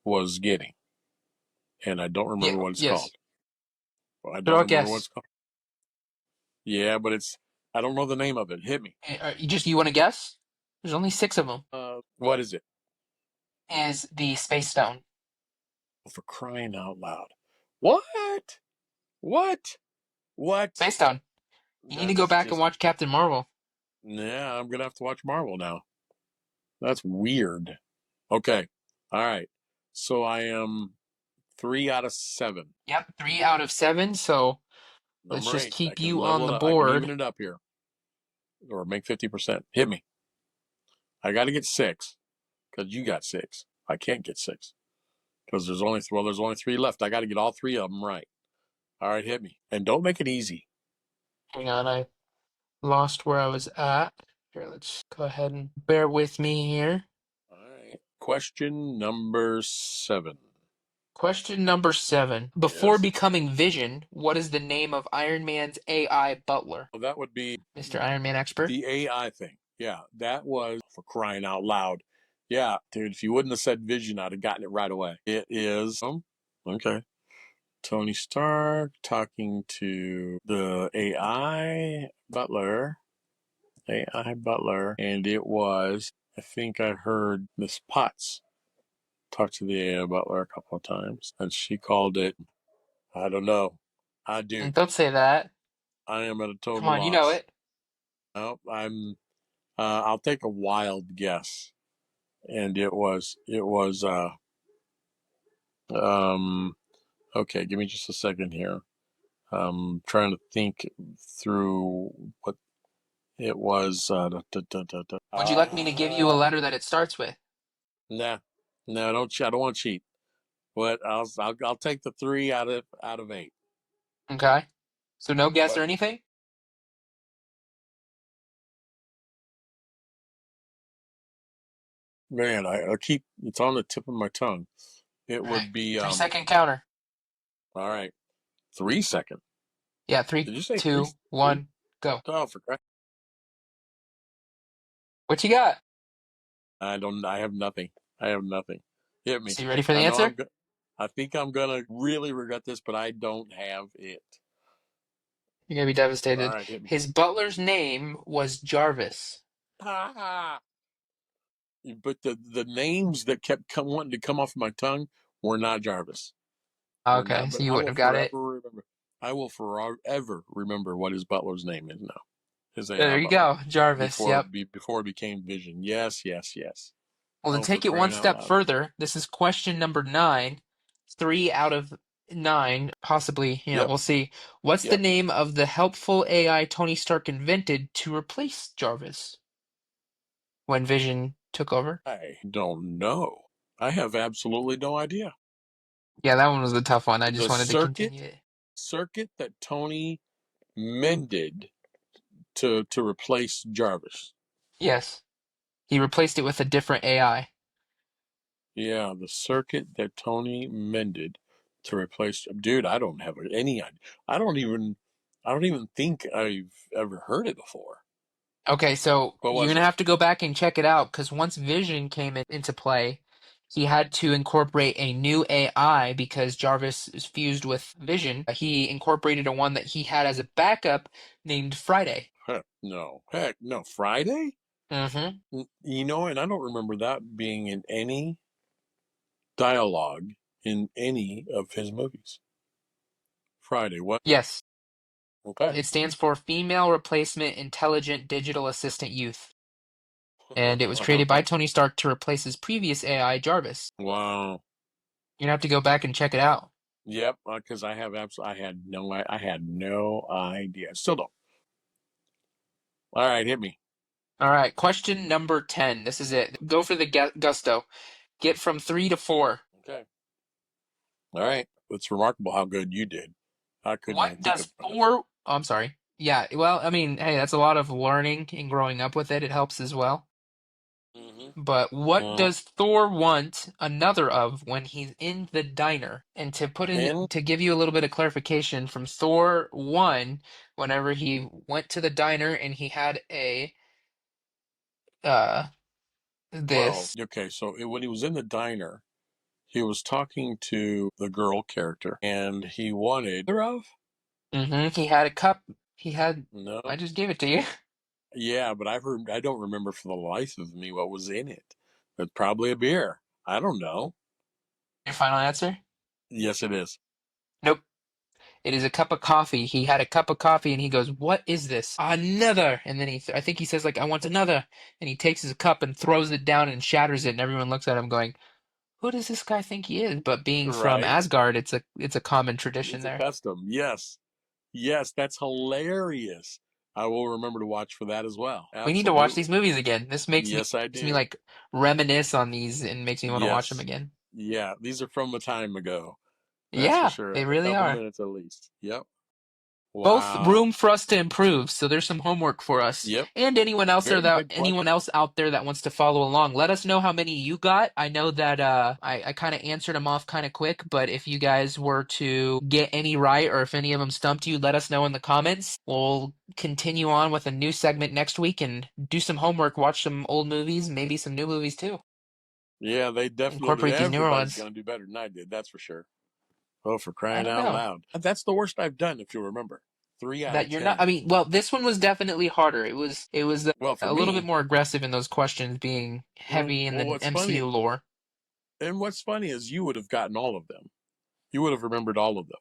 was getting, and I don't Yeah. remember what it's Yes. called. I don't Throw a remember what guess. it's called. Yeah, but I don't know the name of it. Hit me. You want to guess? There's only 6 of them. What is it? Is the Space Stone. For crying out loud! What? What? What? Space Stone. You need to go That's back and just. watch Captain Marvel. Yeah, I'm gonna have to watch Marvel now. That's weird. Okay. All right. So I am 3 out of 7. Yep, 3 out of 7. So let's Number just 8. I keep can you on level the it up. I can even board. it up here, or make 50%. Hit me. I got to get 6 because you got 6. I can't get 6 because there's only 3 left. I got to get all 3 of them right. All right, hit me, and don't make it easy. Hang on, I lost where I was at. Here, let's go ahead and bear with me here. All right. Question number 7. Question number 7. Before Yes. becoming Vision, what is the name of Iron Man's AI butler? Well, that would be Mr. Iron Man expert? the AI thing. Yeah, that was for crying out loud. Yeah, dude, if you wouldn't have said Vision, I'd have gotten it right away. It is. Okay. Tony Stark talking to the AI Butler. AI Butler. And it was, I think I heard Miss Potts talk to the AI Butler a couple of times. And she called it, I don't know. I do. Don't say that. I am at a Come total on, you know loss. it. No, I'll take a wild guess. And um, okay, give me just a second here. Trying to think through what it was. Would you like me to give you a letter that it starts with? Nah, no, don't. I don't want to cheat. But I'll take the 3 out of 8. Okay. So no guess What? or anything? Man, I keep it's on the tip of my tongue. It All right. would be 3 second counter. all right. 3 second. Yeah, three, Did you say three? two, Three? one, go. Oh, for Christ! What you got? I don't. I have nothing. I have nothing. Hit me. So you ready for the I know answer? I think I'm gonna really regret this, but I don't have it. You're gonna be All devastated. right, hit me. His butler's name was Jarvis. Ha but the names that kept wanting to come off my tongue were not Jarvis. Were Okay, not. so But you I wouldn't will have got forever it. remember. I will forever remember what his butler's name is now. His AI There you butler go, Jarvis. Yep. before it became Vision. Yes, yes, yes. Well, to Oh, for take it one crying out step loud. further, this is question number 9. 3 out of 9, possibly, Yep, we'll see. What's the yep. name of the helpful AI Tony Stark invented to replace Jarvis when Vision took over? I don't know. I have absolutely no idea. Yeah, that one was a tough one. I just The wanted to continue it. circuit that Tony mended to replace Jarvis. Yes. He replaced it with a different AI. Yeah, the circuit that Tony mended to replace. Dude, I don't have any idea. I don't even. I don't even think I've ever heard it before. Okay, so What you're was gonna it? have to go back and check it out because once Vision came into play, he had to incorporate a new AI because Jarvis is fused with Vision. He incorporated a one that he had as a backup named Friday. Heck no. Heck no. Friday? Mm-hmm. You know, and I don't remember that being in any dialogue in any of his movies. Friday. What? Yes, Okay. it stands for Female Replacement Intelligent Digital Assistant Youth, and it was created by Tony Stark to replace his previous AI, Jarvis. Wow. You're gonna have to go back and check it out. Yep. Because I have absolutely. I had no idea. Still don't. All right, hit me. All right, question number 10. This is it. Go for the gusto. Get from 3 to 4. Okay. All right. It's remarkable how good you did. I couldn't What even think of does one. Thor? Oh, I'm sorry. Yeah, well, I mean, hey, that's a lot of learning and growing up with it. It helps as well. Mm-hmm. But what Uh, does Thor want another of when he's in the diner? And to put in, in to give you a little bit of clarification from Thor 1, whenever he went to the diner and he had a uh well, this. okay. So when he was in the diner, he was talking to the girl character, and he wanted her of He had a cup. He had. I no. just gave it to you. Yeah, but I've heard. I don't remember for the life of me what was in it. But probably a beer. I don't know. Your final answer? Yes, it is. Nope. It is a cup of coffee. He had a cup of coffee and he goes, "What is this?" Another. And then I think he says like, "I want another." And he takes his cup and throws it down and shatters it. And everyone looks at him going, "Who does this guy think he is?" But being from Right. Asgard, it's a common tradition It's a there. custom. Yes. Yes, that's hilarious. I will remember to watch for that as well. We need to watch Absolutely. these movies again. This Yes, I makes me do. like reminisce on these and makes me want to watch them Yes. again. Yeah, these are from a time ago. That's for Yeah, sure. they A really couple are. minutes at least. Yep. Both Wow. room for us to improve. So there's some homework for us Yep. and Very good anyone question. else out there that wants to follow along. Let us know how many you got. I know that I kind of answered them off kind of quick, but if you guys were to get any right or if any of them stumped you, let us know in the comments. We'll continue on with a new segment next week and do some homework, watch some old movies, maybe some new movies too. Yeah, they definitely, Incorporate these newer everybody's ones. going to do better than I did. That's for sure. Oh, for I crying don't out know. loud. That's the worst I've done, if you remember. 3 out That of you're not. 10. I mean, well, this one was definitely harder. It was Well, for a little bit me, more aggressive in those questions, being heavy in well, the what's MCU funny, lore. and what's funny is you would have gotten all of them. You would have remembered all of them.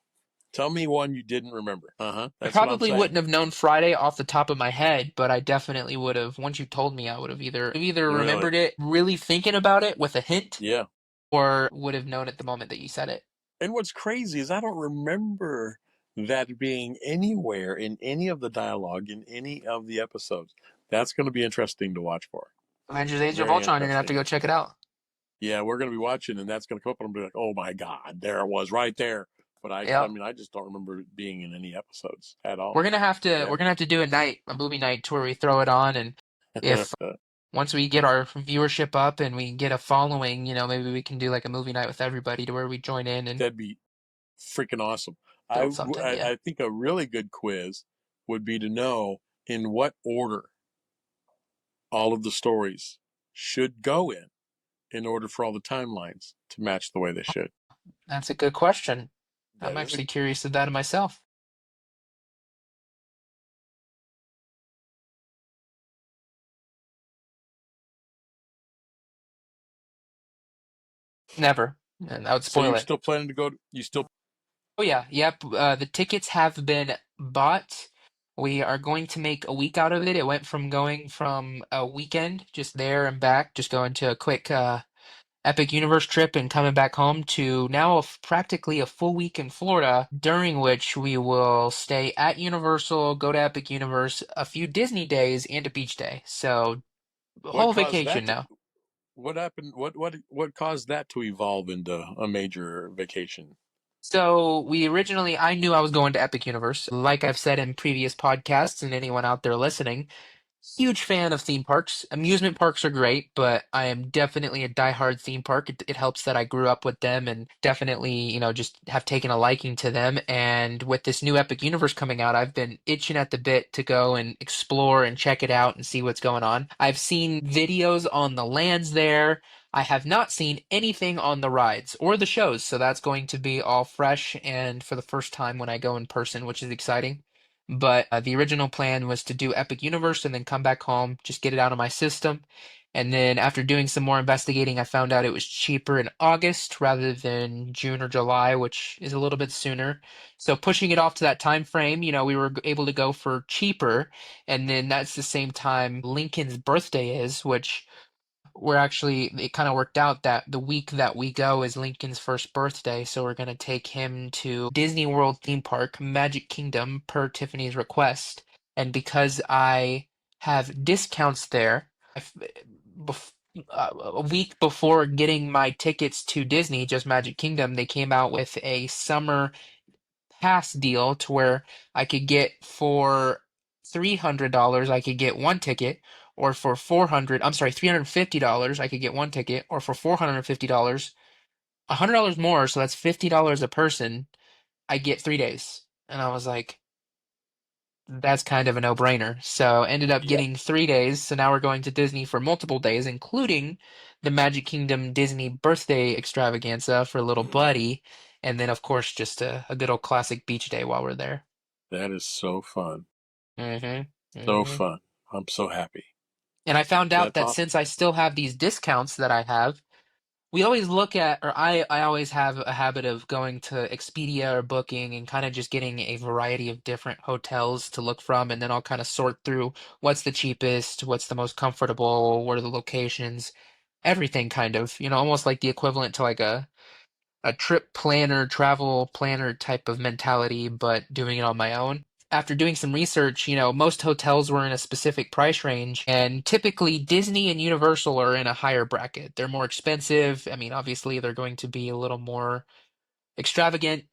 Tell me one you didn't remember. Uh huh. I That's what I'm probably saying. wouldn't have known Friday off the top of my head, but I definitely would have. Once you told me, I would have either Really? remembered it, really thinking about it with a hint, Yeah. or would have known it the moment that you said it. And what's crazy is I don't remember that being anywhere in any of the dialogue in any of the episodes. That's going to be interesting to watch for. Avengers: Age of Very Ultron. You're gonna have to interesting. go check it out. Yeah, we're going to be watching, and that's going to come up, and I'm going to be like, "Oh my God, there it was, right there." But I Yep. mean, I just don't remember it being in any episodes at all. We're Ever. gonna have to do a movie night to where we throw it on, and if once we get our viewership up and we get a following, maybe we can do like a movie night with everybody to where we join in and That'd be freaking awesome. build something. Yeah. I think a really good quiz would be to know in what order all of the stories should go in order for all the timelines to match the way they should. That's a good question. I'm That is a actually curious of that myself. Never. And that would So spoil you're it. still planning to go? You still? Oh yeah, yep. The tickets have been bought. We are going to make a week out of it. It went from going from a weekend just there and back, just going to a quick Epic Universe trip and coming back home to now practically a full week in Florida, during which we will stay at Universal, go to Epic Universe, a few Disney days, and a beach day. So What whole caused vacation that to? now. What happened? What caused that to evolve into a major vacation? So I knew I was going to Epic Universe. Like I've said in previous podcasts, and anyone out there listening, huge fan of theme parks. Amusement parks are great, but I am definitely a diehard theme park. It helps that I grew up with them and definitely, just have taken a liking to them. And with this new Epic Universe coming out, I've been itching at the bit to go and explore and check it out and see what's going on. I've seen videos on the lands there. I have not seen anything on the rides or the shows, so that's going to be all fresh and for the first time when I go in person, which is exciting. But the original plan was to do Epic Universe and then come back home, just get it out of my system. And then after doing some more investigating, I found out it was cheaper in August rather than June or July, which is a little bit sooner. So pushing it off to that time frame, we were able to go for cheaper. And then that's the same time Lincoln's birthday is, which it kind of worked out that the week that we go is Lincoln's first birthday, so we're gonna take him to Disney World theme park, Magic Kingdom, per Tiffany's request. And because I have discounts there, bef a week before getting my tickets to Disney, just Magic Kingdom, they came out with a summer pass deal to where I could get for $300 I could get one ticket, or for $350 I could get one ticket, or for $450, $100 more, so that's $50 a person, I get 3 days. And I was like, that's kind of a no-brainer. So ended up Yep. getting 3 days. So now we're going to Disney for multiple days, including the Magic Kingdom Disney birthday extravaganza for little buddy. And then, of course, just a good old classic beach day while we're there. That is so fun. hmm So hmm fun. I'm so happy. And I found out That's that awesome. since I still have these discounts that I have, we always look at, or I always have a habit of going to Expedia or Booking and kind of just getting a variety of different hotels to look from, and then I'll kind of sort through what's the cheapest, what's the most comfortable, what are the locations, everything kind of, almost like the equivalent to like a trip planner, travel planner type of mentality, but doing it on my own. After doing some research, most hotels were in a specific price range, and typically Disney and Universal are in a higher bracket. They're more expensive. I mean, obviously, they're going to be a little more extravagant,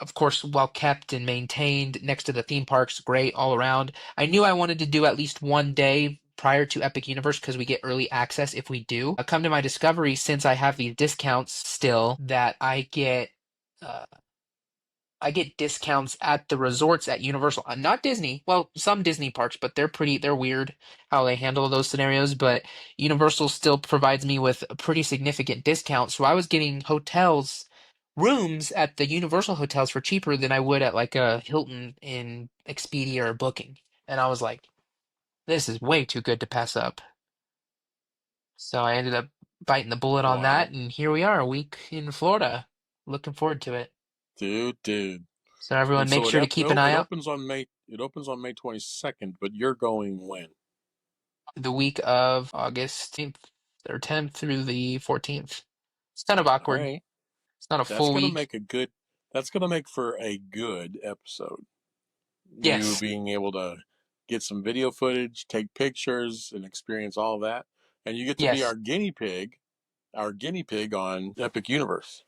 of course, well kept and maintained next to the theme parks, great all around. I knew I wanted to do at least one day prior to Epic Universe because we get early access if we do. Come to my discovery, since I have these discounts still, that uh, I get discounts at the resorts at Universal, not Disney. Well, some Disney parks, but they're weird how they handle those scenarios. But Universal still provides me with a pretty significant discount. So I was getting rooms at the Universal hotels for cheaper than I would at like a Hilton in Expedia or Booking. And I was like, this is way too good to pass up. So I ended up biting the bullet on that, Wow. and here we are, a week in Florida. Looking forward to it. Dude. So And everyone make so sure to keep an eye it out. opens on May 22nd, but you're going when? The week of August 10th through the 14th. It's kind of All awkward. right. It's not a That's full gonna week. make a good that's gonna make for a good episode. You Yes. being able to get some video footage, take pictures, and experience all of that. And you get to be Yes. our guinea pig on Epic Universe.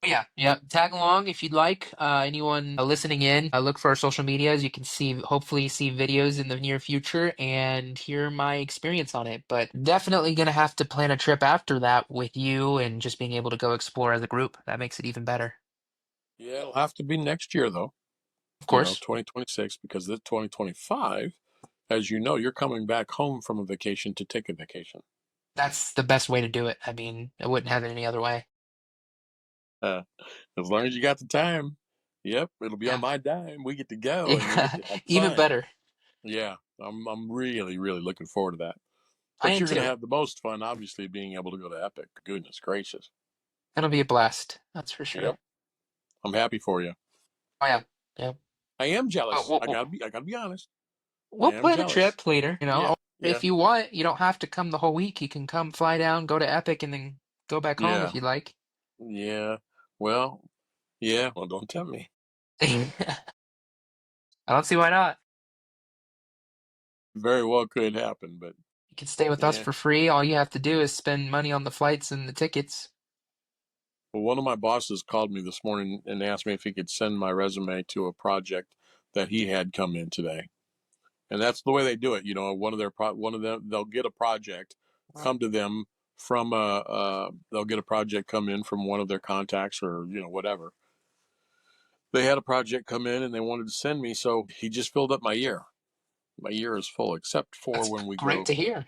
Yeah. Yeah. Tag along if you'd like. Anyone listening in, look for our social medias. You can hopefully see videos in the near future and hear my experience on it. But definitely gonna have to plan a trip after that with you and just being able to go explore as a group. That makes it even better. Yeah, it'll have to be next year though. Of course. 2026, because this 2025, as you know, you're coming back home from a vacation to take a vacation. That's the best way to do it. I mean, I wouldn't have it any other way. Uh, as long as you got the time, yep, it'll be on Yeah. my dime. We get to go and we get Yeah. to have Even fun. better. Yeah, I'm really looking forward to that. I But am you're gonna too. have the most fun, obviously, being able to go to Epic. Goodness gracious. It'll be a blast. That's for sure. Yep. I'm happy for you. Oh yeah. Yeah. I am But jealous. we'll, I we'll, gotta be. I gotta be honest. I we'll am plan a jealous. trip later, you know. Yeah. Or Yeah. if you want, you don't have to come the whole week. You can come fly down, go to Epic, and then go back home Yeah. if you like. Yeah. Well. Yeah. Well, don't tempt me. I don't see why not. Very well could happen, but You can stay with us yeah. for free. All you have to do is spend money on the flights and the tickets. Well, one of my bosses called me this morning and asked me if he could send my resume to a project that he had come in today. And that's the way they do it. You know, one of them, they'll get a project come to them from they'll get a project come in from one of their contacts or whatever. They had a project come in and they wanted to send me, so he just filled up my year. My year is full except for That's when we great go. to hear.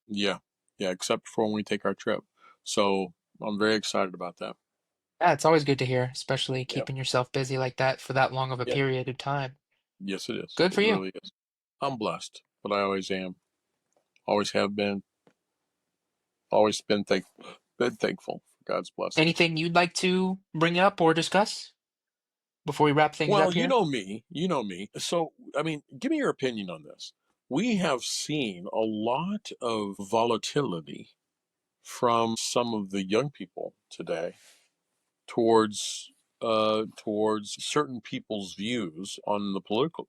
Yeah, yeah, except for when we take our trip. So I'm very excited about that. Yeah, it's always good to hear, especially Yep, keeping yourself busy like that for that long of a yep, period of time. yes, it is. Good It for you. really is. I'm blessed, but I always am. Always have been. Always been thankful for God's blessings. Anything you'd like to bring up or discuss before we wrap things Well, up you here? know me. You know me. So, I mean, give me your opinion on this. We have seen a lot of volatility from some of the young people today towards certain people's views on the political.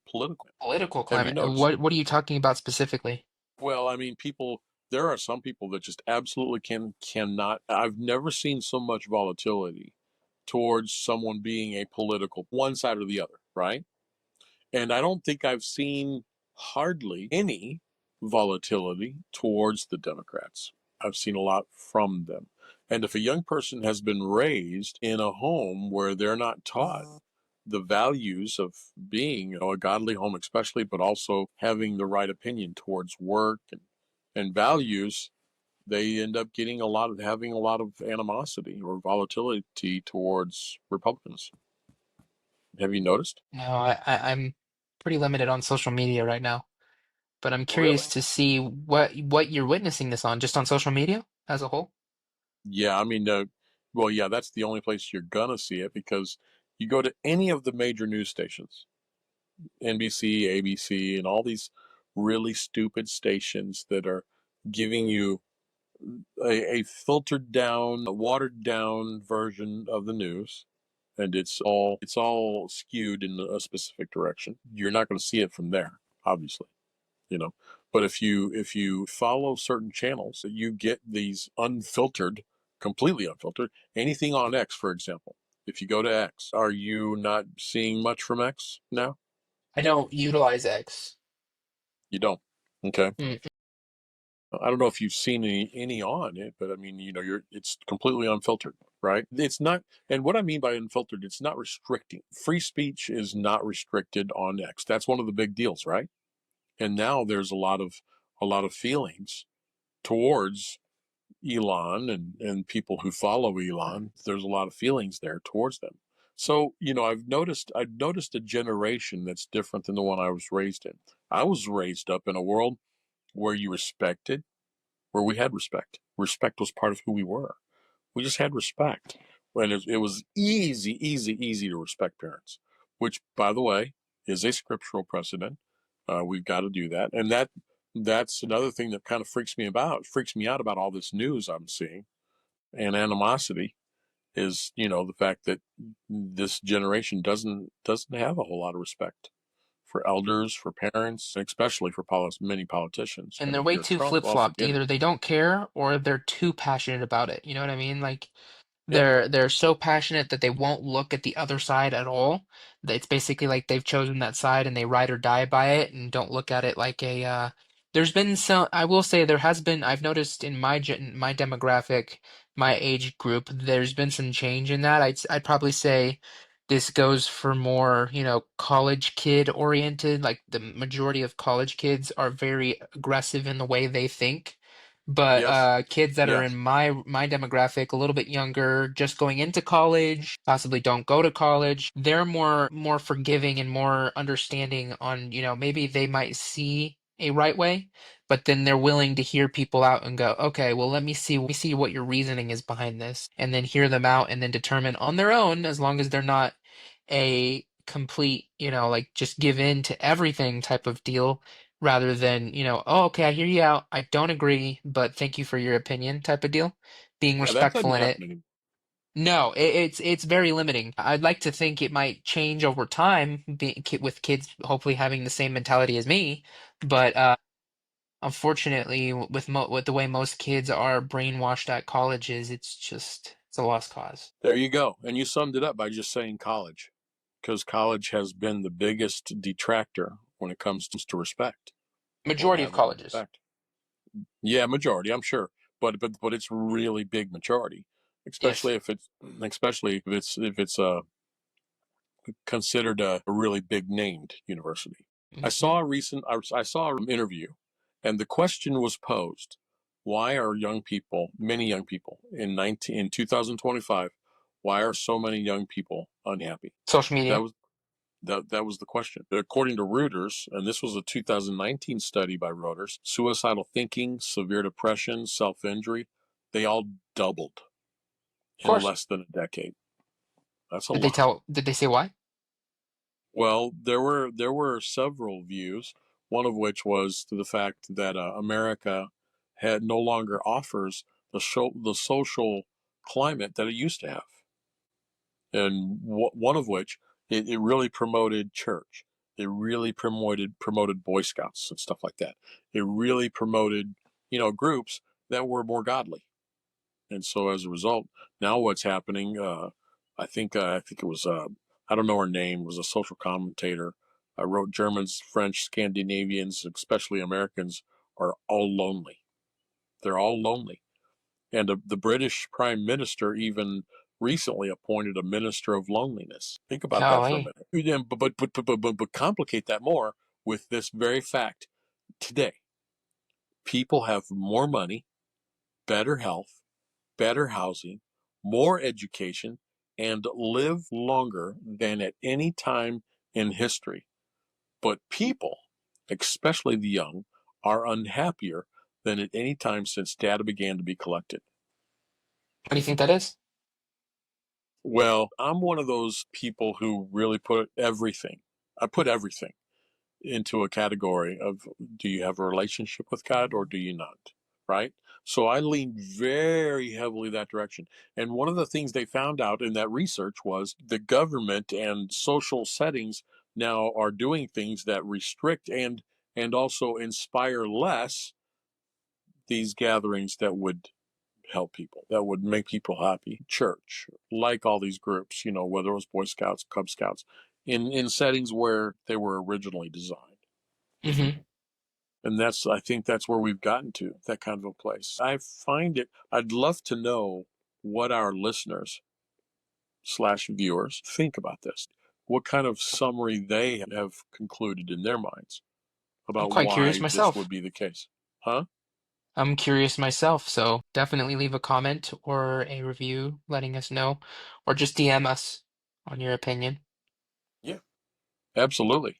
Political Have you climate. noticed? What are you talking about specifically? Well, I mean, people. There are some people that just absolutely cannot. I've never seen so much volatility towards someone being a political one side or the other, right? And I don't think I've seen hardly any volatility towards the Democrats. I've seen a lot from them. And if a young person has been raised in a home where they're not taught the values of being, a godly home, especially, but also having the right opinion towards work and values, they end up having a lot of animosity or volatility towards Republicans. Have you noticed? No, I'm pretty limited on social media right now, but I'm curious Really? to see what you're witnessing this on, just on social media as a whole. Yeah, I mean, well, yeah, that's the only place you're gonna see it because you go to any of the major news stations, NBC, ABC, and all these really stupid stations that are giving you a filtered down, a watered down version of the news, and it's all skewed in a specific direction. You're not going to see it from there, obviously. you know but if you follow certain channels, you get these unfiltered, completely unfiltered, anything on X, for example. If you go to X, are you not seeing much from X now? I don't utilize X. You don't. Okay. Mm. I don't know if you've seen any on it, but I mean, it's completely unfiltered, right? It's not. And what I mean by unfiltered, it's not restricting. Free speech is not restricted on X. That's one of the big deals, right? And now there's a lot of feelings towards Elon and people who follow Elon. There's a lot of feelings there towards them. So, I've noticed a generation that's different than the one I was raised in. I was raised up in a world where you respected, where we had respect. Respect was part of who we were. We just had respect. When it was easy, easy, easy to respect parents, which, by the way, is a scriptural precedent. We've got to do that, and that's another thing that kind of freaks me out about all this news I'm seeing and animosity is the fact that this generation doesn't have a whole lot of respect for elders, for parents, especially for many politicians. And And they're if way you're too Trump, well, flip-flopped. forget it. Either they don't care or they're too passionate about it. You know what I mean? Like Yep. they're so passionate that they won't look at the other side at all. That it's basically like they've chosen that side and they ride or die by it and don't look at it like a there's been some I will say there has been I've noticed in my demographic, my age group, there's been some change in that. I'd probably say this goes for more, college kid oriented. Like the majority of college kids are very aggressive in the way they think. But Yes. kids that are in Yes. my demographic, a little bit younger, just going into college, possibly don't go to college, they're more forgiving and more understanding on, maybe they might see a right way, but then they're willing to hear people out and go, okay, well, let me see what your reasoning is behind this, and then hear them out and then determine on their own, as long as they're not a complete, like just give in to everything type of deal, rather than, oh, okay, I hear you out. I don't agree, but thank you for your opinion type of deal. Being Yeah, that doesn't respectful in it. happen anymore. No, it's very limiting. I'd like to think it might change over time, with kids hopefully having the same mentality as me, but unfortunately, with the way most kids are brainwashed at colleges, it's a lost cause. There you go. And you summed it up by just saying college, because college has been the biggest detractor when it comes to respect or Majority of having colleges. respect. Yeah, majority, I'm sure, but it's really big majority, Yes. especially if it's considered a really big named university. Hmm. I saw an interview, and the question was posed: why are many young people in 2025, why are so many young people unhappy? Social That media. was that was the question. According to Reuters, and this was a 2019 study by Reuters, suicidal thinking, severe depression, self-injury, they all doubled Of in course. less than a decade. That's a Did they lot. tell? Did they say why? Well, there were several views. One of which was to the fact that America had no longer offers the social climate that it used to have, and one of which it really promoted church. It really promoted Boy Scouts and stuff like that. It really promoted groups that were more godly. And so as a result, now what's happening? I think it was I don't know her name. Was a social commentator. I wrote Germans, French, Scandinavians, especially Americans, are all lonely. They're all lonely, and the British Prime Minister even recently appointed a minister of loneliness. Think about that for a Golly. minute. But complicate that more with this very fact: today, people have more money, better health, better housing, more education, and live longer than at any time in history. But people, especially the young, are unhappier than at any time since data began to be collected. What do you think that is? Well, I'm one of those people who really put everything, I put everything into a category of, do you have a relationship with God or do you not? Right? So I lean very heavily that direction. And one of the things they found out in that research was the government and social settings now are doing things that restrict and also inspire less these gatherings that would help people, that would make people happy. Church, like all these groups, whether it was Boy Scouts, Cub Scouts, in settings where they were originally designed. Hmm. And I think that's where we've gotten to, that kind of a place. I'd love to know what our listeners slash viewers think about this. What kind of summary they have concluded in their minds I'm about quite curious why this myself. would be the case. Huh? I'm curious myself, so definitely leave a comment or a review letting us know, or just DM us on your opinion. Yeah, absolutely.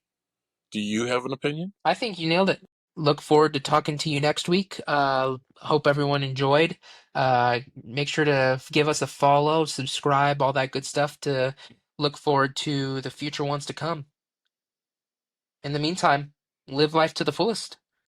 Do you have an opinion? I think you nailed it. Look forward to talking to you next week. Hope everyone enjoyed. Make sure to give us a follow, subscribe, all that good stuff to look forward to the future ones to come. In the meantime, live life to the fullest.